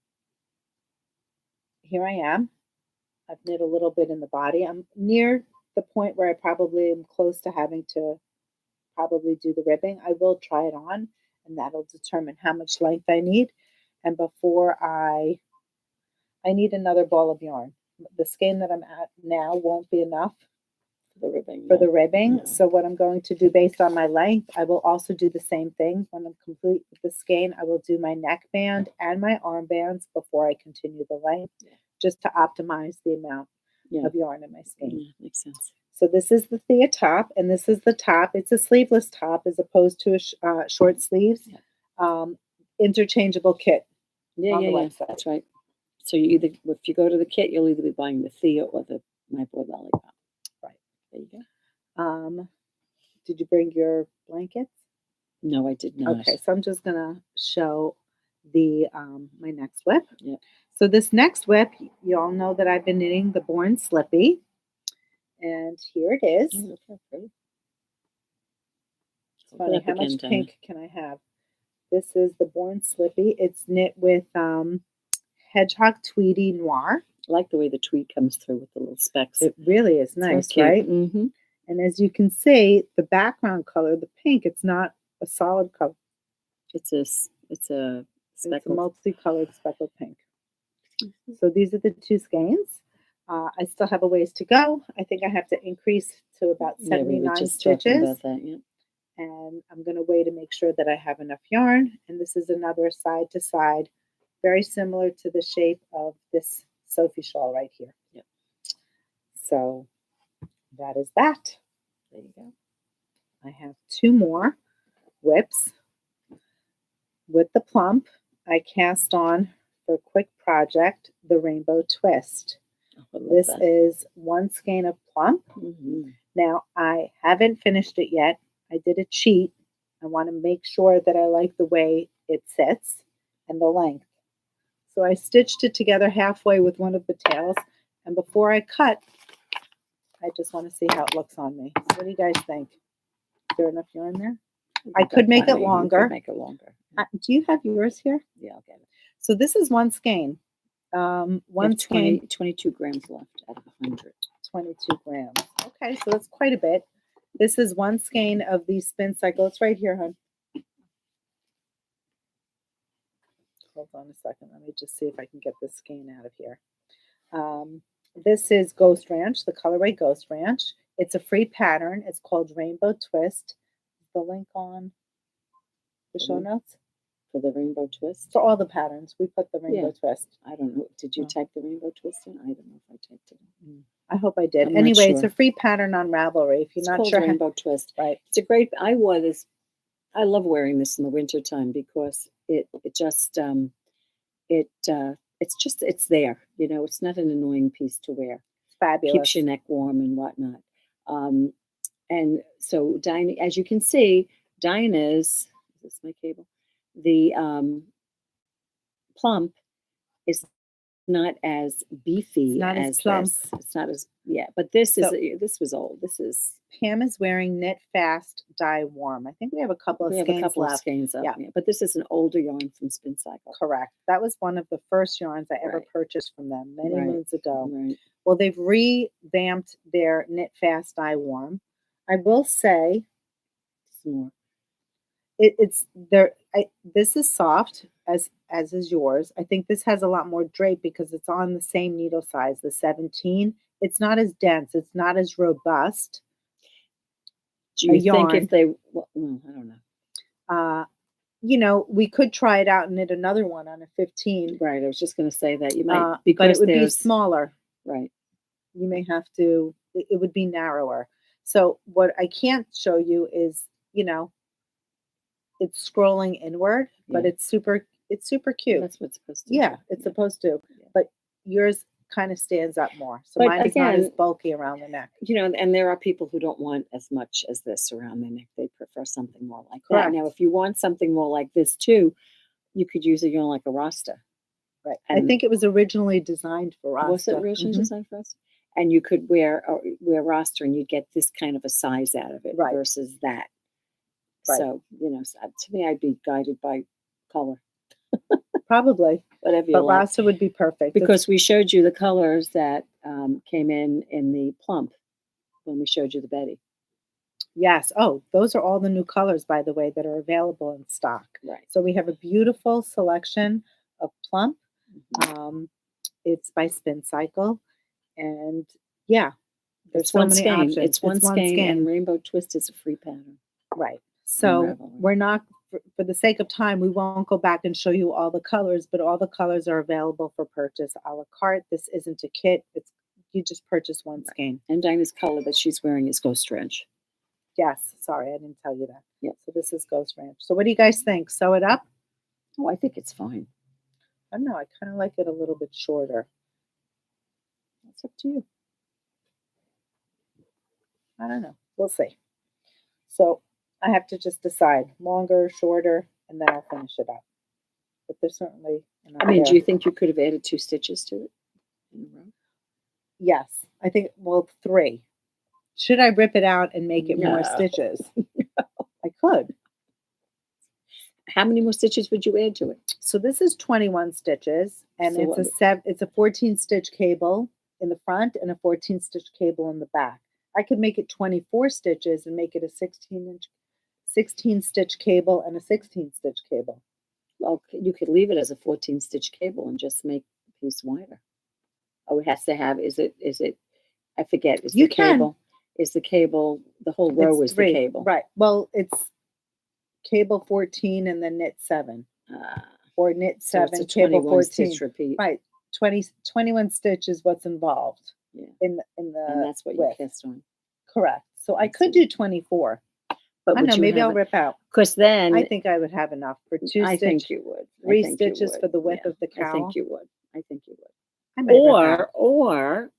here I am. I've knit a little bit in the body. I'm near the point where I probably am close to having to probably do the ribbing. I will try it on, and that'll determine how much length I need. And before I need another ball of yarn. The skein that I'm at now won't be enough for the ribbing. Yeah. So what I'm going to do based on my length, I will also do the same thing. When I'm complete with the skein, I will do my neckband and my armbands before I continue the length, just to optimize the amount of yarn in my skein. Yeah, makes sense. So this is the Thea top, and this is the top. It's a sleeveless top as opposed to a short sleeves. Interchangeable kit. Yeah, that's right. So if you go to the kit, you'll either be buying the Thea or the My Boy Lollipop. Right. There you go. Did you bring your blankets? No, I did not. Okay, so I'm just gonna show the my next whip. Yep. So this next whip, you all know that I've been knitting the Born Slippy, and here it is. Oh, look how pretty. It's funny, how much Dinah. pink can I have? This is the Born Slippy. It's knit with Hedgehog Tweedy Noir. I like the way the tweed comes through with the little specks. It really is nice, right? Mm-hmm. And as you can see, the background color, the pink, it's not a solid color. It's a speckled. Multicolored speckled pink. So these are the two skeins. I still have a ways to go. I think I have to increase to about 79 stitches. About that, yeah. And I'm going to weigh to make sure that I have enough yarn. And this is another side to side, very similar to the shape of this Sophie shawl right here. Yep. So that is that. There you go. I have two more whips with the Plump. I cast on for a quick project the Rainbow Twist. This is one skein of Plump. Mm-hmm. Now, I haven't finished it yet. I did a cheat. I want to make sure that I like the way it sits and the length. So I stitched it together halfway with one of the tails. And before I cut, I just want to see how it looks on me. So what do you guys think? Is there enough yarn there? I could make it longer. You could make it longer. Do you have yours here? Yeah, I'll get it. So this is one skein. One skein. 22 grams left out of 100. 22 grams. Okay, so that's quite a bit. This is one skein of the spin cycle. It's right here, hon. Hold on a second. Let me just see if I can get this skein out of here. This is Ghost Ranch, the colorway Ghost Ranch. It's a free pattern. It's called Rainbow Twist. The link on the show notes? For the Rainbow Twist? For all the patterns. We put the Rainbow Twist. I don't know. Did you type the Rainbow Twist in? I don't know if I typed it in. I hope I did. I'm anyway, sure. It's a free pattern on Ravelry. If you're it's not called sure. Rainbow Twist. Right. It's a great, I wore this. I love wearing this in the wintertime because it's there. You know, it's not an annoying piece to wear. It's fabulous. Keeps your neck warm and whatnot. And so Dinah, as you can see, Dinah's, is this my cable? The Plump is not as beefy as plump. This. It's not as, but this was old. This is. Pam is wearing Knit Fast, Dye Warm. I think we have a couple of skeins left. Yeah. But this is an older yarn from Spin Cycle. Correct. That was one of the first yarns I ever purchased from them many moons ago. Right. Well, they've revamped their Knit Fast, Dye Warm. I will say, it's there. This is soft as is yours. I think this has a lot more drape because it's on the same needle size, the 17. It's not as dense. It's not as robust. Do you think if they? Well, I don't know. You know, we could try it out and knit another one on a 15. Right. I was just going to say that you might, but it would be smaller. Right. You may have to. It would be narrower. So what I can't show you is, you know, it's scrolling inward, but it's super cute. That's what it's supposed to. Yeah, it's supposed to. Yeah. But yours kind of stands up more. So mine is not as bulky around the neck. You know, and there are people who don't want as much as this around the neck. They prefer something more like Correct. that. Now, if you want something more like this too, you could use a yarn like a Rasta. Right. And I think it was originally designed for Rasta. Was it originally designed for Rasta? And you could wear Rasta and you'd get this kind of a size out of it versus that. Right. So, you know, to me, I'd be guided by color. Probably. Whatever you but like. Rasta would be perfect. Because we showed you the colors that came in the Plump when we showed you the Betty. Yes. Oh, those are all the new colors, by the way, that are available in stock. Right. So we have a beautiful selection of Plump. Mm-hmm. It's by Spin Cycle. And there's so many options. It's one skein, and Rainbow Twist is a free pattern. Right. So we're not, for the sake of time, we won't go back and show you all the colors, but all the colors are available for purchase a la carte. This isn't a kit. You just purchase one skein. And Dinah's color that she's wearing is Ghost Ranch. Yes. Sorry, I didn't tell you that. Yeah. So this is Ghost Ranch. So what do you guys think? Sew it up? Oh, I think it's fine. I don't know. I kind of like it a little bit shorter. It's up to you. I don't know. We'll see. So I have to just decide longer, shorter, and then I'll finish it up. But there's certainly enough I mean, there. do you think you could have added 2 stitches to it in a row? Yes, I think, well, 3. Should I rip it out and make it more No. stitches? I could. How many more stitches would you add to it? So this is 21 stitches, and So it's a 14 stitch cable in the front and a 14 stitch cable in the back. I could make it 24 stitches and make it a 16 stitch cable and a 16 stitch cable. Well, you could leave it as a 14 stitch cable and just make the piece wider. Oh, it has to have, is it, I forget, is You the can. cable, is the cable, the whole row It's is 3. the cable. Right. Well, it's cable 14 and then knit 7. Or knit So 7, it's a cable 21 14. stitch repeat. Right. 21 stitch is what's involved. Yeah. In the And that's what width. you cast on. Correct. So I I could see. do 24. But I know, maybe I'll rip out. Because then, I think I would have enough for 2 I stitches. think you would. 3 stitches for the width Yeah, of the cowl. I think you would. I think you would. I might rip out.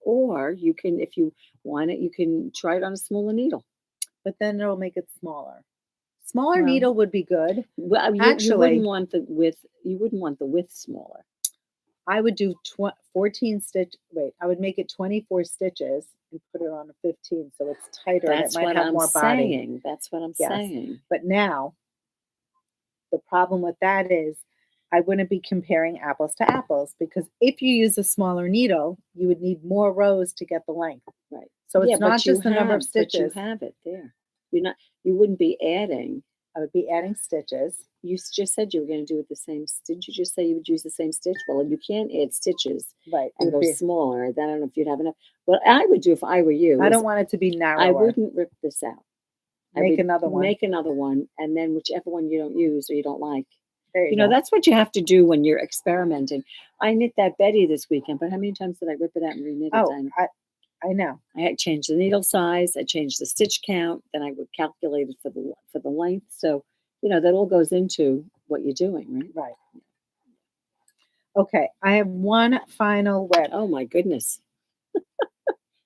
Or you can, if you want it, you can try it on a smaller needle. But then it'll make it smaller. Smaller Well, needle would be good. Well, you Actually- wouldn't want the width. You wouldn't want the width smaller. I would do 14 stitch. Wait, I would make it 24 stitches and put it on a 15, so it's tighter That's and it might what have I'm more body. saying. That's what I'm Yes. saying. But now, the problem with that is I wouldn't be comparing apples to apples, because if you use a smaller needle, you would need more rows to get the length. Right. So it's Yeah, but not just the number of But stitches. you have it there. You wouldn't be adding. I would be adding stitches. You just said you were going to do it the same. Didn't you just say you would use the same stitch? Well, you can't add stitches Right. and It go would be- smaller. Then I don't know if you'd have enough. What I would do if I were you, I is don't want it to be narrower. I wouldn't rip this out. I Make would another one. Make another one, and then whichever one you don't use or you don't like. There You know, go. that's what you have to do when you're experimenting. I knit that Betty this weekend, but how many times did I rip it out and reknit it? Oh, Dinah? I know. I had changed the needle size, I changed the stitch count, then I would calculate it for the length. So, you know, that all goes into what you're doing, right? Right. Okay, I have one final whip. Oh my goodness.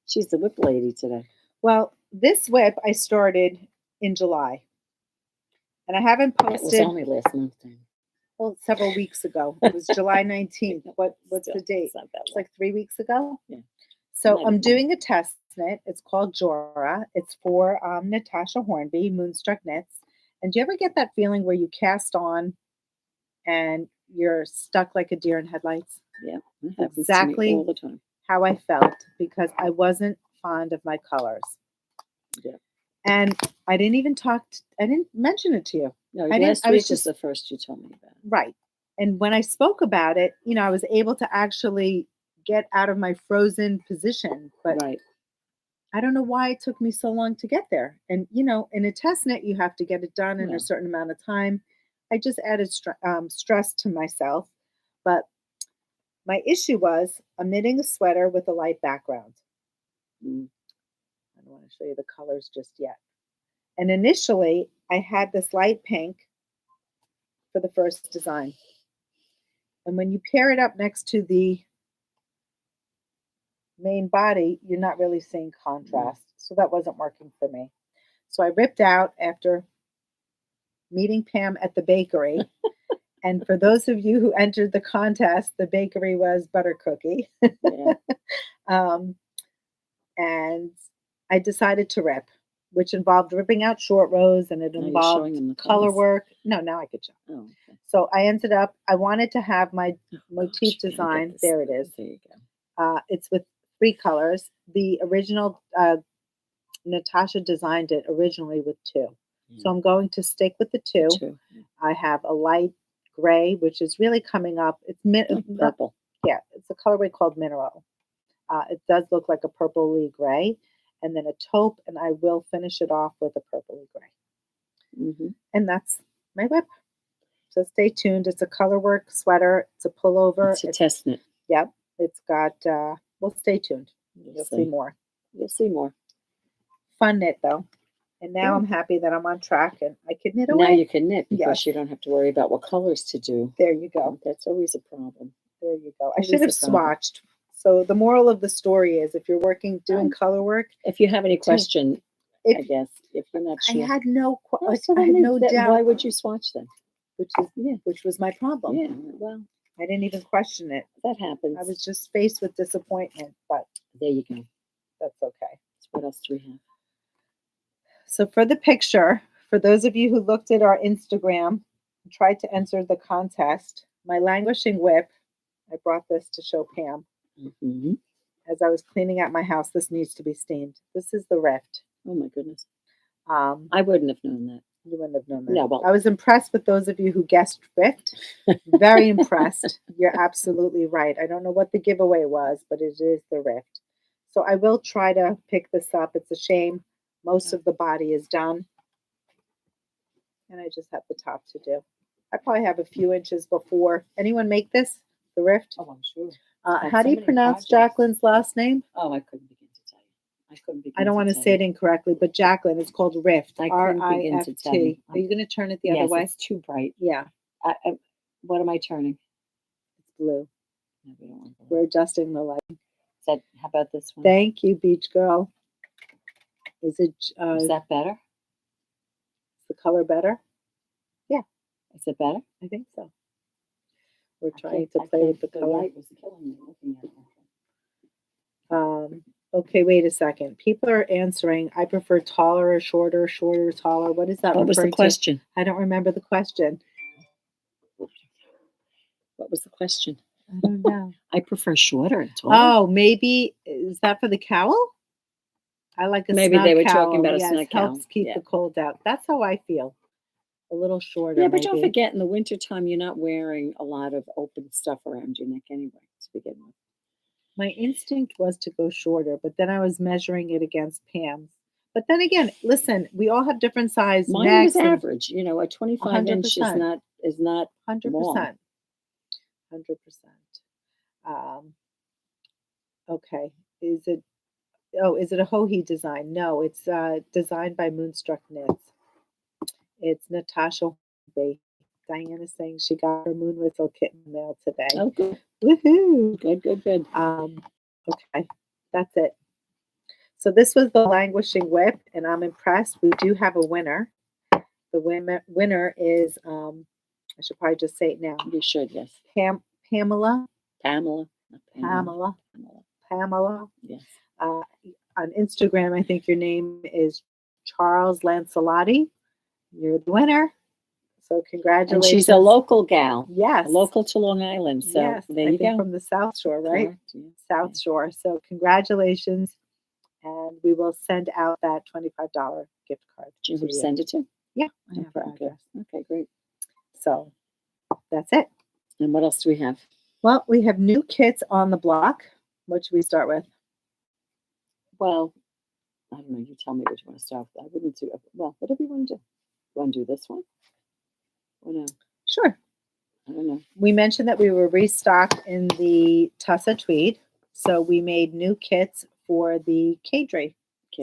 She's the whip lady today. Well, this whip I started in July, and I haven't It was posted. only last month then. Well, several weeks ago. It was July 19th. What's Still, the date? It's not that It's long. like 3 weeks ago. Yeah. So Not I'm even. doing a test knit. It's called Jorah. It's for Natasha Hornby, Moonstruck Knits. And do you ever get that feeling where you cast on and you're stuck like a deer in headlights? Yeah, it happens to me Exactly. all the time. How I felt, because I wasn't fond of my colors. Yeah. And I didn't even I didn't mention it to you. No, I didn't- last I was week was just- the first you told me about. Right. And when I spoke about it, you know, I was able to actually get out of my frozen position. But Right. I don't know why it took me so long to get there. And, you know, in a test knit, you have to get it done in Yeah. a certain amount of time. I just added stress to myself. But my issue was I'm knitting a sweater with a light background. Mm. I don't want to show you the colors just yet. And initially, I had this light pink for the first design. And when you pair it up next to the main body, you're not really seeing contrast. So that wasn't working for me. So I ripped out after meeting Pam at the bakery. And for those of you who entered the contest, the bakery was Butter Cookie. Yeah. And I decided to rip, which involved ripping out short rows, and it Now you're involved showing them the color colors. work. No, now I could show. Oh, okay. So I wanted to have my motif Gosh, can I get design. this? There it is. There you go. It's with 3 colors. The original Natasha designed it originally with 2. So I'm going to stick with the 2. Two. I have a light gray, which is really coming up. It's Purple. yeah, it's a colorway called Mineral. It does look like a purpley gray, and then a taupe, and I will finish it off with a purpley gray. Mm-hmm. And that's my whip. So stay tuned. It's a colorwork sweater. It's a pullover. It's a test knit. Yep. It's got, well, stay tuned. You'll see see. more. You'll see more. Fun knit, though. And now Yeah. I'm happy that I'm on track and I can knit Now away. you can knit because Yes. you don't have to worry about what colors to do. There you go. That's always a problem. There you go. I Always should have a problem. swatched. So the moral of the story is if you're doing color work, If you have any question, I guess, if you're not I sure. had no, Oh, so I that had means no that- doubt, Why would you swatch then? which was my problem. Yeah, well, I didn't even question it. that happens. I was just faced with disappointment, but There you go. that's okay. So what else do we have? So for the picture, for those of you who looked at our Instagram and tried to enter the contest, my languishing whip, I brought this to show Pam. Mm-hmm. As I was cleaning out my house, this needs to be steamed. This is the Rift. Oh my goodness. Um, I wouldn't have known that. You wouldn't have known that. No, well, I was impressed with those of you who guessed Rift. Very impressed. You're absolutely right. I don't know what the giveaway was, but it is the Rift. So I will try to pick this up. It's a shame. Most of the body is done. And I just have the top to do. I probably have a few inches before. Anyone make this? The Rift? oh, I'm sure. How do you pronounce Jacqueline's last name? Oh, I couldn't begin to tell you. I couldn't begin. I don't want to say it incorrectly, but Jacqueline, it's called Rift. I couldn't begin to tell you. R-I-F-T. Are you going to turn it the other Yes, way? it's too bright. Yeah, What am I turning? it's blue. No, we don't want blue. We're adjusting the light. How about this one? Thank you, Beach Girl. Is it Is that better? the color better? Is it better? I think so. We're I trying can't- to play with the The color. light was killing me looking at it. Okay, wait a second. People are answering. I prefer taller or shorter, shorter, taller. What is that What was the referring to? question? I don't remember the question. What was the question? I don't know. I prefer shorter and taller. Oh, maybe is that for the cowl? I like a Maybe snug they were cowl. talking about a Yes, snug cowl. helps keep Yeah. the cold out. That's how I feel. A little shorter. Yeah, but don't maybe. forget, in the wintertime, you're not wearing a lot of open stuff around your neck anyway, to begin with. My instinct was to go shorter, but then I was measuring it against Pam's. But then again, listen, we all have different size Mine necks. was average. You know, a 25 inch is 100%. not 100%. 100%. Okay. Is it a Hohi design? No, it's designed by Moonstruck Knits. It's Natasha Bay. Diana's saying she got her moon whistle kit in the mail today. Oh, good. Woohoo! Good. Okay, that's it. So this was the languishing whip, and I'm impressed. We do have a winner. The winner is I should probably just say it now. We should, yes. Pamela. Pamela. Yes. On Instagram, I think your name is Charles Lancelotti. You're the winner. So congratulations. And she's a local gal. Yes. Local to Long Island. So yes. there I you think go. from the South Shore, right? Correct, yeah. South Shore. So congratulations. And we will send out that $25 gift card. Do you want to send it to? Yeah. I No have her problem. address. Okay, great. So that's it. And what else do we have? Well, we have new kits on the block. What should we start with? Well, I don't know. You tell me what you want to start with. I wouldn't do. Well, whatever you want to do. You want to do this one? Or no? Sure. I don't know. We mentioned that we were restocked in the Tussa tweed. So we made new kits for the Cadre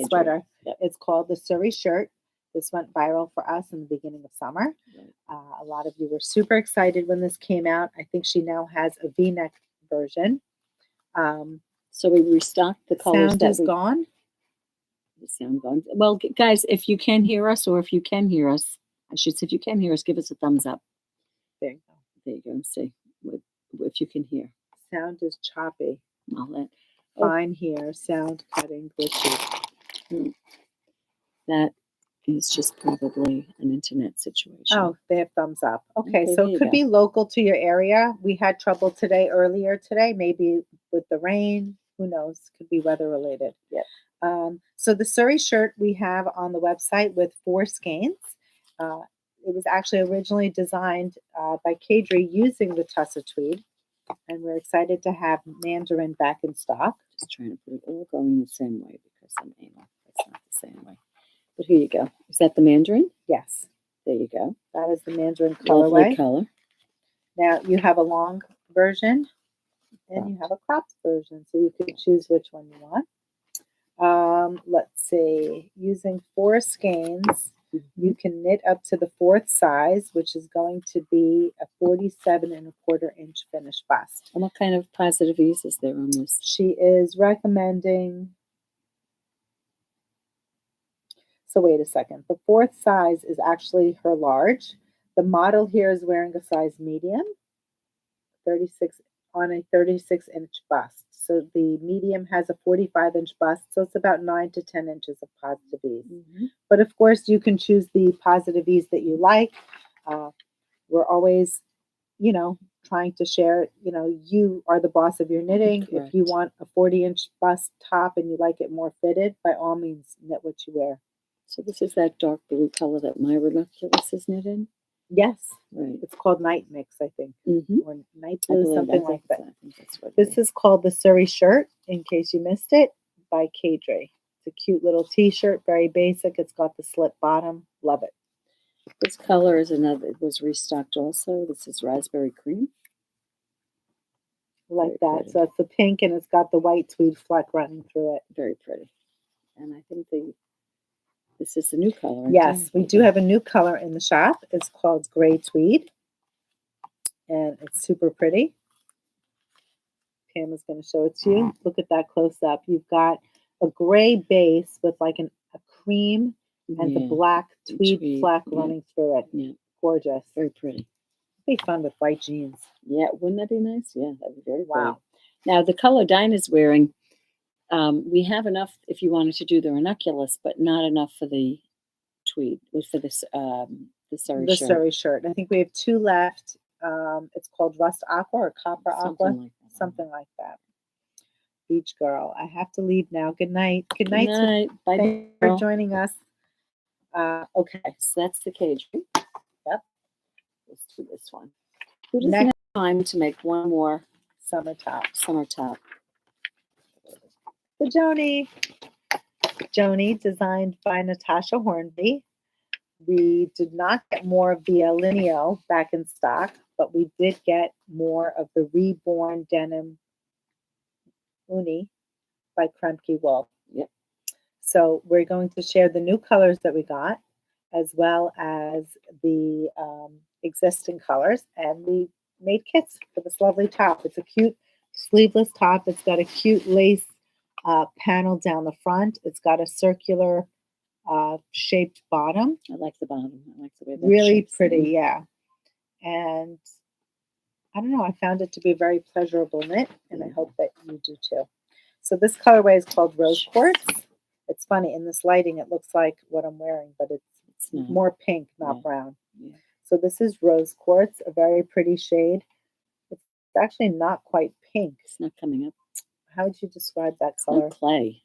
sweater. Yep. It's called the Surrey Shirt. This went viral for us in the beginning of summer. Right. A lot of you were super excited when this came out. I think she now has a V-neck version. So we restocked the colors. Sound is gone. The sound gone. Well, guys, if you can hear us, or if you can hear us, I should say, if you can hear us, give us a thumbs up. There you go. There you go. And say if you can hear. Sound is choppy. I'll let. Fine here. Sound cutting glitchy. That is just probably an internet situation. Oh, they have thumbs up. Okay, Okay, so there it you could go. be local to your area. We had trouble earlier today, maybe with the rain. Who knows? Could be weather related. Yep. So the Surrey shirt we have on the website with 4 skeins. It was actually originally designed by Kadri using the Tussa tweed, and we're excited to have Mandarin back in stock. Just trying to put it all going the same way because I'm anal. It's not the same way. But here you go. Is that the Mandarin? Yes, There you go. that is the Mandarin Lovely colorway. color. Now you have a long version and you have a cropped version, so you can choose which one you want. Let's see. Using 4 skeins, you can knit up to the 4th size, which is going to be a 47¼ inch finished bust. And what kind of positive ease is there on this? She is recommending So wait a second. The fourth size is actually her large. The model here is wearing a size medium, 36 on a 36-inch bust. So the medium has a 45-inch bust, so it's about 9 to 10 inches of positive ease. But of course, you can choose the positive ease that you like. We're always, trying to share, you are the boss of your knitting. Correct. If you want a 40-inch bust top and you like it more fitted, by all means, knit what you wear. So this is that dark blue color that my Ranunculus is knit in? Yes. Right. It's called Night Mix, I think. Or Night I Blue, believe something like that. I think that's what it This is called the Surrey Shirt, in case you missed it, by Kadri. It's a cute little t-shirt, very basic. It's got the slip bottom. Love it. This color is another, it was restocked also. This is raspberry cream. Like Very that. pretty. So it's the pink and it's got the white tweed fleck running through it. Very pretty. And I think this is the new color. Right Yes, there. we do have a new color in the shop. It's called Gray Tweed. And it's super pretty. Pam is going to show it to you. Look at that close up. You've got a gray base with like a cream and the black tweed fleck running through it. Yeah. Gorgeous. Very pretty. Be fun with white jeans. Yeah, wouldn't that be nice? Yeah, that'd be very Wow. pretty. Now the color Dinah's wearing, we have enough if you wanted to do the ranunculus, but not enough for the tweed. For this the Surrey The shirt. Surrey shirt. I think we have 2 left. It's called Rust Aqua or Copper Aqua. Like that. Something like that. Beach Girl. I have to leave now. Good night. Good Good night. night. Bye, Thank you girl. for joining us. Okay. So that's the cage. Yep. Let's do this one. Who doesn't Next. have time to make one more Summer top. summer top? The Joni. Joni, designed by Natasha Hornby. We did not get more of the Alineo back in stock, but we did get more of the Reborn Denim Uni by Kremke Wool. Yep. So we're going to share the new colors that we got, as well as the existing colors. And we made kits for this lovely top. It's a cute sleeveless top. It's got a cute lace panel down the front. It's got a circular shaped bottom. I like the bottom. I like the way that Really shapes pretty, yeah. And I don't know, I found it to be a very pleasurable knit, and I hope that you do too. So this colorway is called Rose Quartz. It's funny, in this lighting it looks like what I'm wearing, but it's not. more pink, not brown. Yeah. So this is Rose Quartz, a very pretty shade. It's actually not quite pink. It's not coming up. How would you describe that It's color? not clay.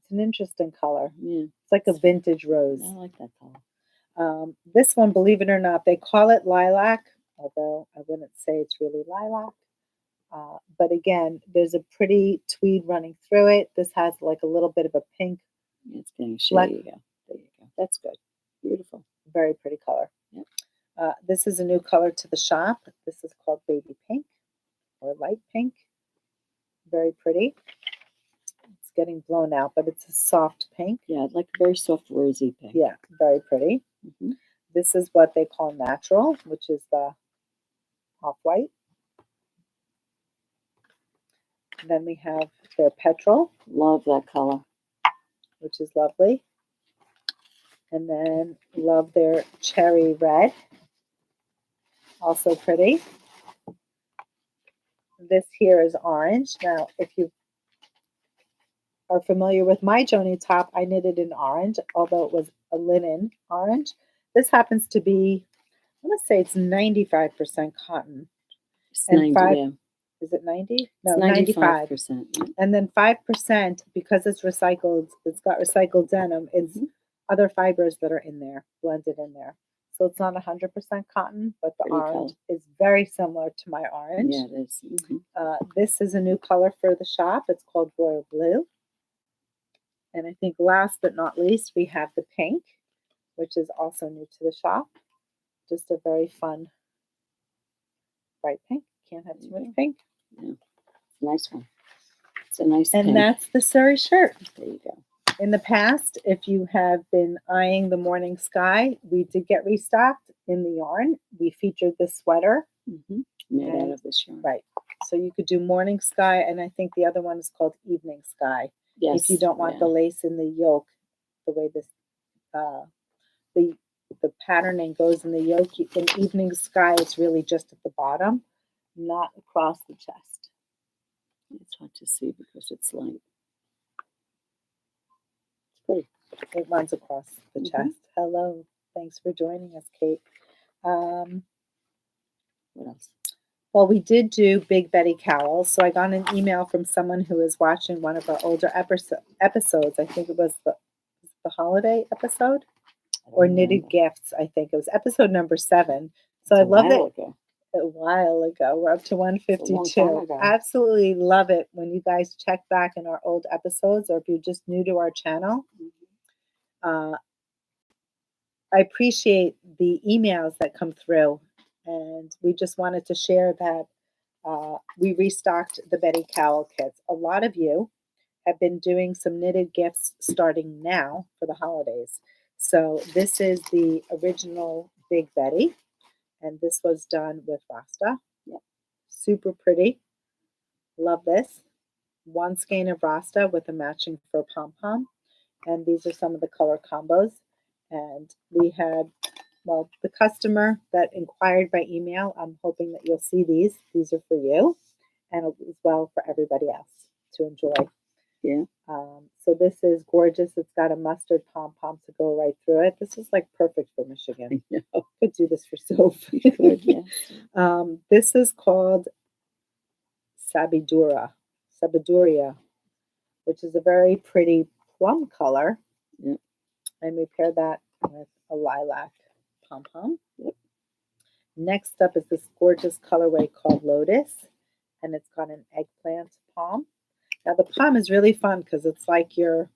It's an interesting color. Yeah. It's like a vintage rose. I like that color. This one, believe it or not, they call it lilac, although I wouldn't say it's really lilac. But again, there's a pretty tweed running through it. This has like a little bit of a pink. It's getting a shade. Black. There you go. There you go. That's good. Beautiful. Very pretty color. Yep. This is a new color to the shop. This is called Baby Pink or Light Pink. Very pretty. It's getting blown out, but it's a soft pink. Yeah, like a very soft rosy pink. Yeah, very pretty. Mm-hmm. This is what they call natural, which is the off-white. Then we have their petrol, Love that color. which is lovely. And then love their cherry red, also pretty. This here is orange. Now, if you are familiar with my Joni top, I knitted in orange, although it was a linen orange. This happens to be, I want to say it's 95% cotton. It's And 90, yeah. Is it 90? No, It's 95. 95%. Yeah. And then 5%, because it's recycled, it's got recycled denim, it's other fibers that are in there, blended in there. So it's not 100% cotton, but the Pretty orange is very similar to my orange. Yeah, it is. This is a new color for the shop. It's called Royal Blue. And I think last but not least, we have the pink, which is also new to the shop. Just a very fun bright pink. Can't have too much pink. Yeah. It's a nice one. It's a nice And pink. that's the Surrey shirt. There you go. In the past, if you have been eyeing the morning sky, we did get restocked in the yarn. We featured this sweater. Made out of this yarn. Right. So you could do morning sky, and I think the other one is called evening sky. Yes. If you don't want the lace in the yoke the way this the patterning goes in the yoke. In Evening Sky, it's really just at the bottom, not across the chest. It's hard to see because it's light. It's pretty. It runs across the chest. Hello. Thanks for joining us, Kate. What else? Well, we did do Big Betty Cowls. So I got an email from someone who was watching one of our older episodes. I think it was the holiday episode or Knitted Gifts. I think it was episode number 7. So I love it. A while ago. We're up to 152. Absolutely love it when you guys check back in our old episodes, or if you're just new to our channel. I appreciate the emails that come through, and we just wanted to share that we restocked the Betty Cowl kits. A lot of you have been doing some knitted gifts starting now for the holidays. So this is the original Big Betty. And this was done with Rasta. Yep. Super pretty. Love this. 1 skein of Rasta with a matching fur pom-pom. And these are some of the color combos. And we had, well, the customer that inquired by email, I'm hoping that you'll see these. These are for you. And as well for everybody else to enjoy. Yeah. So this is gorgeous. It's got a mustard pom-pom to go right through it. This is like perfect for Michigan. I know. Could do this for soap. Good, yeah. This is called Sabiduria, which is a very pretty plum color. Yep. And we pair that with a lilac pom-pom. Yep. Next up is this gorgeous colorway called Lotus, and it's got an eggplant palm. Now the palm is really fun because it's like the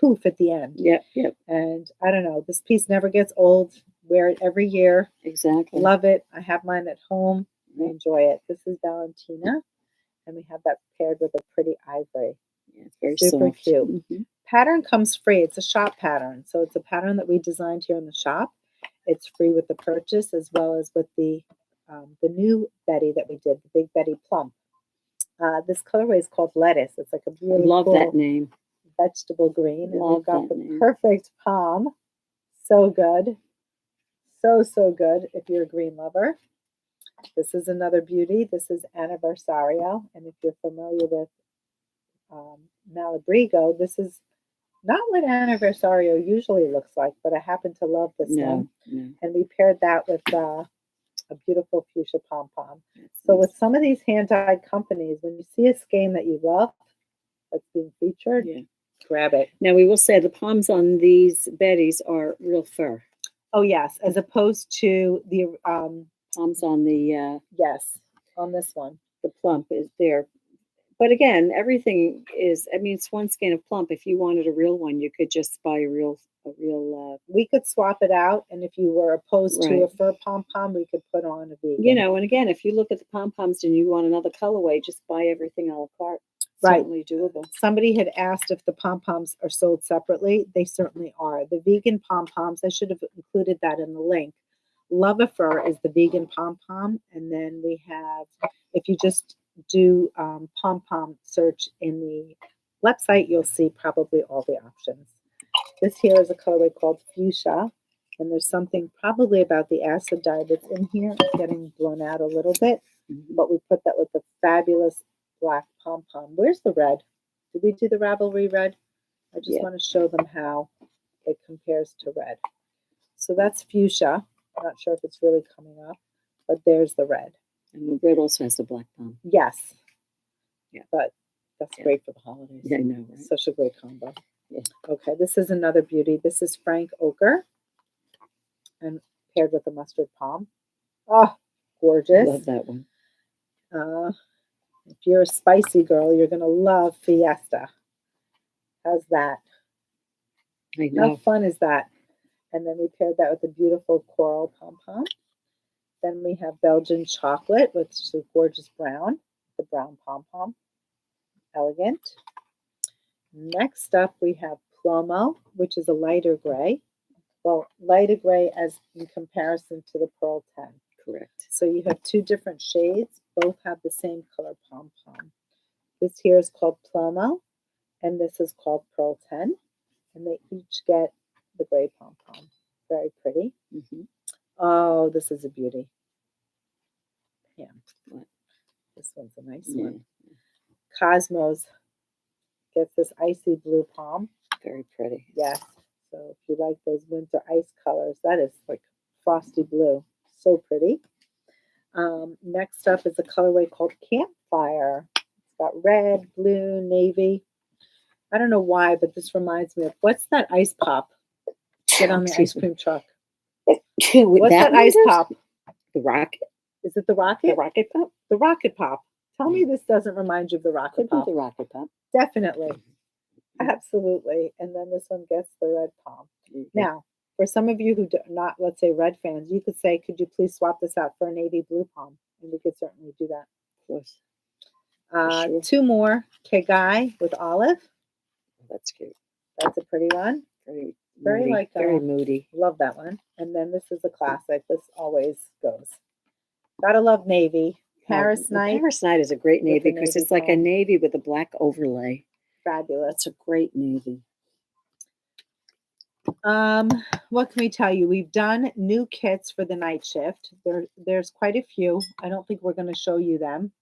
poof at the end. Yep. And I don't know, this piece never gets old. Wear it every year. Exactly. Love it. I have mine at home. I enjoy it. This is Valentina, and we have that paired with a pretty ivory. Yeah, it's very super soft. cute. Pattern comes free. It's a shop pattern, so it's a pattern that we designed here in the shop. It's free with the purchase as well as with the new Betty that we did, the Big Betty Plump. This colorway is called Lettuce. It's like a really Love cool that name. Vegetable green. And we've got the name. perfect palm. So good. So good if you're a green lover. This is another beauty. This is Anniversario. And if you're familiar with Malabrigo, this is not what Anniversario usually looks like, but I happen to love this one. No. And we paired that with a beautiful fuchsia pom-pom. So with some of these hand-dyed companies, when you see a skein that you love that's being featured, grab it. Now we will say the palms on these Bettys are real fur. Oh yes, as opposed to the palms on the yes, on this one. The Plump is there. But again, everything is, I mean, it's 1 skein of Plump. If you wanted a real one, you could just buy a real we could swap it out, and if you were opposed to a fur pom-pom, we could put on a vegan. You know, and again, if you look at the pom-poms and you want another colorway, just buy everything a la carte. Right. Certainly doable. Somebody had asked if the pom-poms are sold separately. They certainly are. The vegan pom-poms, I should have included that in the link. Love a Fur is the vegan pom-pom, and then we have, if you just do pom-pom search in the website, you'll see probably all the options. This here is a colorway called Fuchsia, and there's something probably about the acid dye that's in here. It's getting blown out a little bit, but we put that with the fabulous black pom-pom. Where's the red? Did we do the Ravelry red? I just want to show them how it compares to red. So that's Fuchsia. I'm not sure if it's really coming up, but there's the red. And the red also has the black palm. Yes. Yeah. But that's great for the holidays. Yeah, I know, right? Such a great combo. Yeah. Okay, this is another beauty. This is Frank Ochre and paired with a mustard palm. Oh, gorgeous. Love that one. If you're a spicy girl, you're going to love Fiesta. How's that? I know. How fun is that? And then we paired that with a beautiful coral pom-pom. Then we have Belgian chocolate, which is a gorgeous brown, the brown pom-pom. Elegant. Next up, we have Plomo, which is a lighter gray. Well, lighter gray as in comparison to the Pearl 10. Correct. So you have 2 different shades. Both have the same color pom-pom. This here is called Plomo, and this is called Pearl 10. And they each get the gray pom-pom. Very pretty. Mm-hmm. Oh, this is a beauty. Yeah. What? This one's a nice Yeah. one. Cosmos gets this icy blue pom. Very pretty. Yes. So if you like those winter ice colors, that is like frosty blue. So pretty. Next up is a colorway called Campfire. It's got red, blue, navy. I don't know why, but this reminds me of, what's that ice pop? Get on the ice cream truck. What's that ice pop? The rocket? Is it the rocket? The rocket pop? The rocket pop. Tell me this doesn't remind you of the rocket Could pop. be the rocket pop. Definitely. Absolutely. And then this one gets the red pom. Mm-hmm. Now, for some of you who do not, let's say, red fans, you could say, could you please swap this out for a navy blue pom? And we could certainly do that. Of course. Sure. Two more. Kegai with olive. That's cute. That's a pretty one. Very Very like very moody. Love that one. And then this is a classic. This always goes. Gotta love navy. Paris Night. Paris Night is a great navy with a because navy it's like a pom. navy with a black overlay. Fabulous. That's a great navy. What can we tell you? We've done new kits for the night shift. There's quite a few. I don't think we're going to show you them.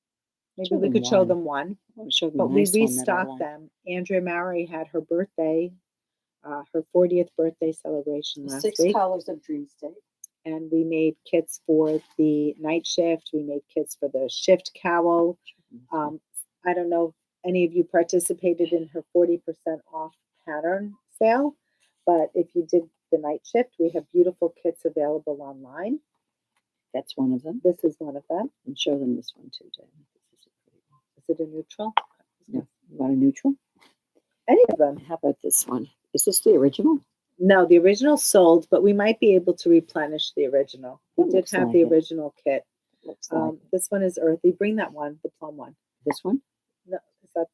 Maybe we could show them one. But we restocked them. Andrea Mowry had her birthday, her 40th birthday celebration last week. 6 Colors of Dream State. And we made kits for the night shift. We made kits for the shift cowl. I don't know if any of you participated in her 40% off pattern sale, but if you did the night shift, we have beautiful kits available online. That's one of them. This is one of them. And show them this one too, Dan. Is it a neutral? No. You want a neutral? Any of them. How about this one? Is this the original? No, the original sold, but we might be able to replenish the original. We did have the original kit. This one is earthy. Bring that one, the plum one. This one? No, is that?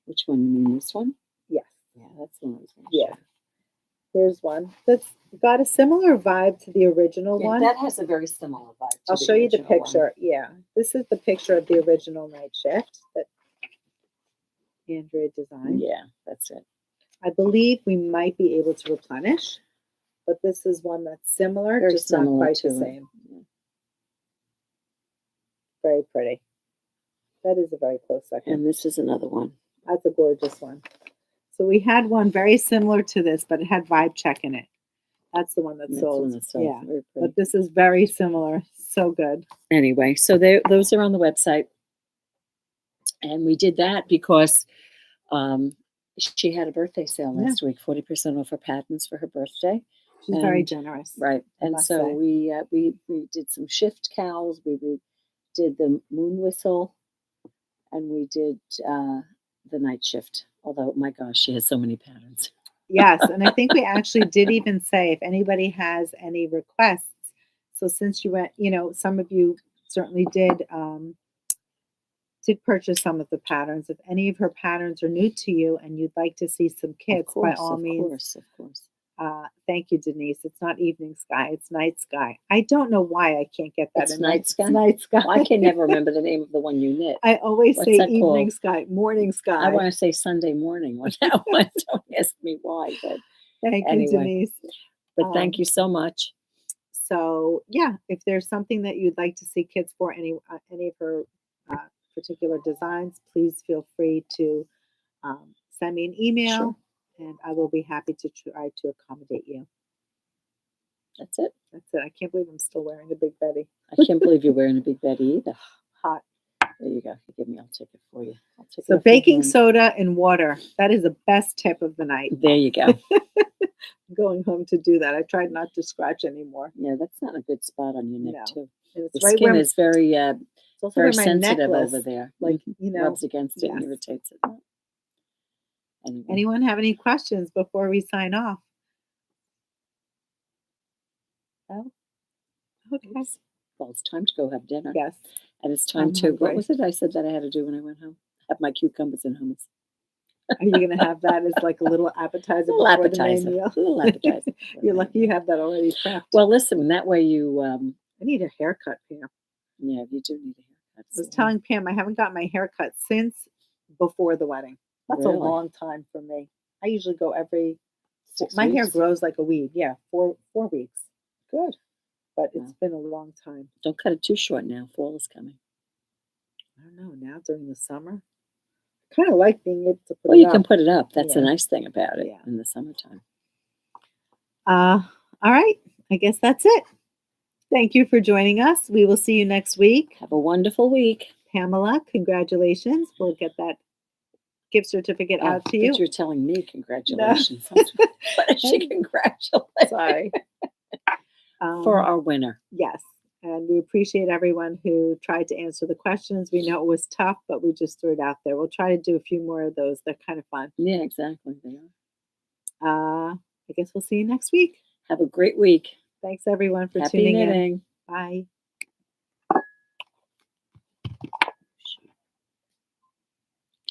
Which one? You mean this one? Yes. Yeah, that's the one I was going to Yeah. show. Here's one that's got a similar vibe to the original one. That has a very similar vibe. I'll show you the picture. Yeah, this is the picture of the original night shift that Andrea designed. Yeah, that's it. I believe we might be able to replenish, but this is one that's similar, Very just similar not quite to the it. same. Yeah. Very pretty. That is a very close second. And this is another one. That's a gorgeous one. So we had one very similar to this, but it had Vibe Check in it. That's the one that sold. Yeah, but this is very similar. So good. Anyway, so those are on the website. And we did that because she had a birthday sale last week, 40% off her patents for her birthday. She's very generous. Right. And so we did some shift cowls. We did the moon whistle. And we did the night shift. Although, my gosh, she has so many patterns. Yes, and I think we actually did even say if anybody has any requests. So since you went, some of you certainly did purchase some of the patterns. If any of her patterns are new to you and you'd like to see some kits, by all means. Of course. Thank you, Denise. It's not evening sky, it's night sky. I don't know why I can't get that. It's night sky? Night sky. Well, I can never remember the name of the one you knit. I always say evening called? Sky, morning sky. I want to say Sunday morning on that one. Don't ask me why. But thank you, Denise. But thank you so much. So yeah, if there's something that you'd like to see kits for, any of her particular designs, please feel free to send me an email. Sure. And I will be happy to try to accommodate you. That's it. That's it. I can't believe I'm still wearing a Big Betty. I can't believe you're wearing a Big Betty either. Hot. There you go. Give me. I'll take it for you. So baking soda and water. That is the best tip of the night. There you go. I'm going home to do that. I tried not to scratch anymore. Yeah, that's not a good spot on your neck too. And the skin is very sensitive over there. Like rubs against it and irritates it. Anyway. Anyone have any questions before we sign off? Oh, okay. Well, it's time to go have dinner. Yes. And it's time to, what was it I said that I had to do when I went home? Have my cucumbers and hummus. Are you going to have that as like a little appetizer? A little appetizer. You're lucky you have that already prepped. Well, listen, that way you... I need a haircut, Pam. Yeah, you do need a haircut. I was telling Pam I haven't got my haircut since before the wedding. That's a long time for me. I usually go every 6 My hair weeks? grows like a weed. Yeah, 4 weeks. Good. But it's Wow. been a long time. Don't cut it too short now. Fall is coming. I don't know. Now during the summer, I kind of like being able to put Well, it you up. can put it up. That's the Yeah. nice thing about it Yeah. in the summertime. All right. I guess that's it. Thank you for joining us. We will see you next week. Have a wonderful week. Pamela, congratulations. We'll get that gift certificate out to you. But you're telling me congratulations. What is she congratulating? Sorry. For our winner. Yes. And we appreciate everyone who tried to answer the questions. We know it was tough, but we just threw it out there. We'll try to do a few more of those. They're kind of fun. Yeah, exactly. They are. I guess we'll see you next week. Have a great week. Thanks, everyone, for Happy tuning knitting. in. Bye.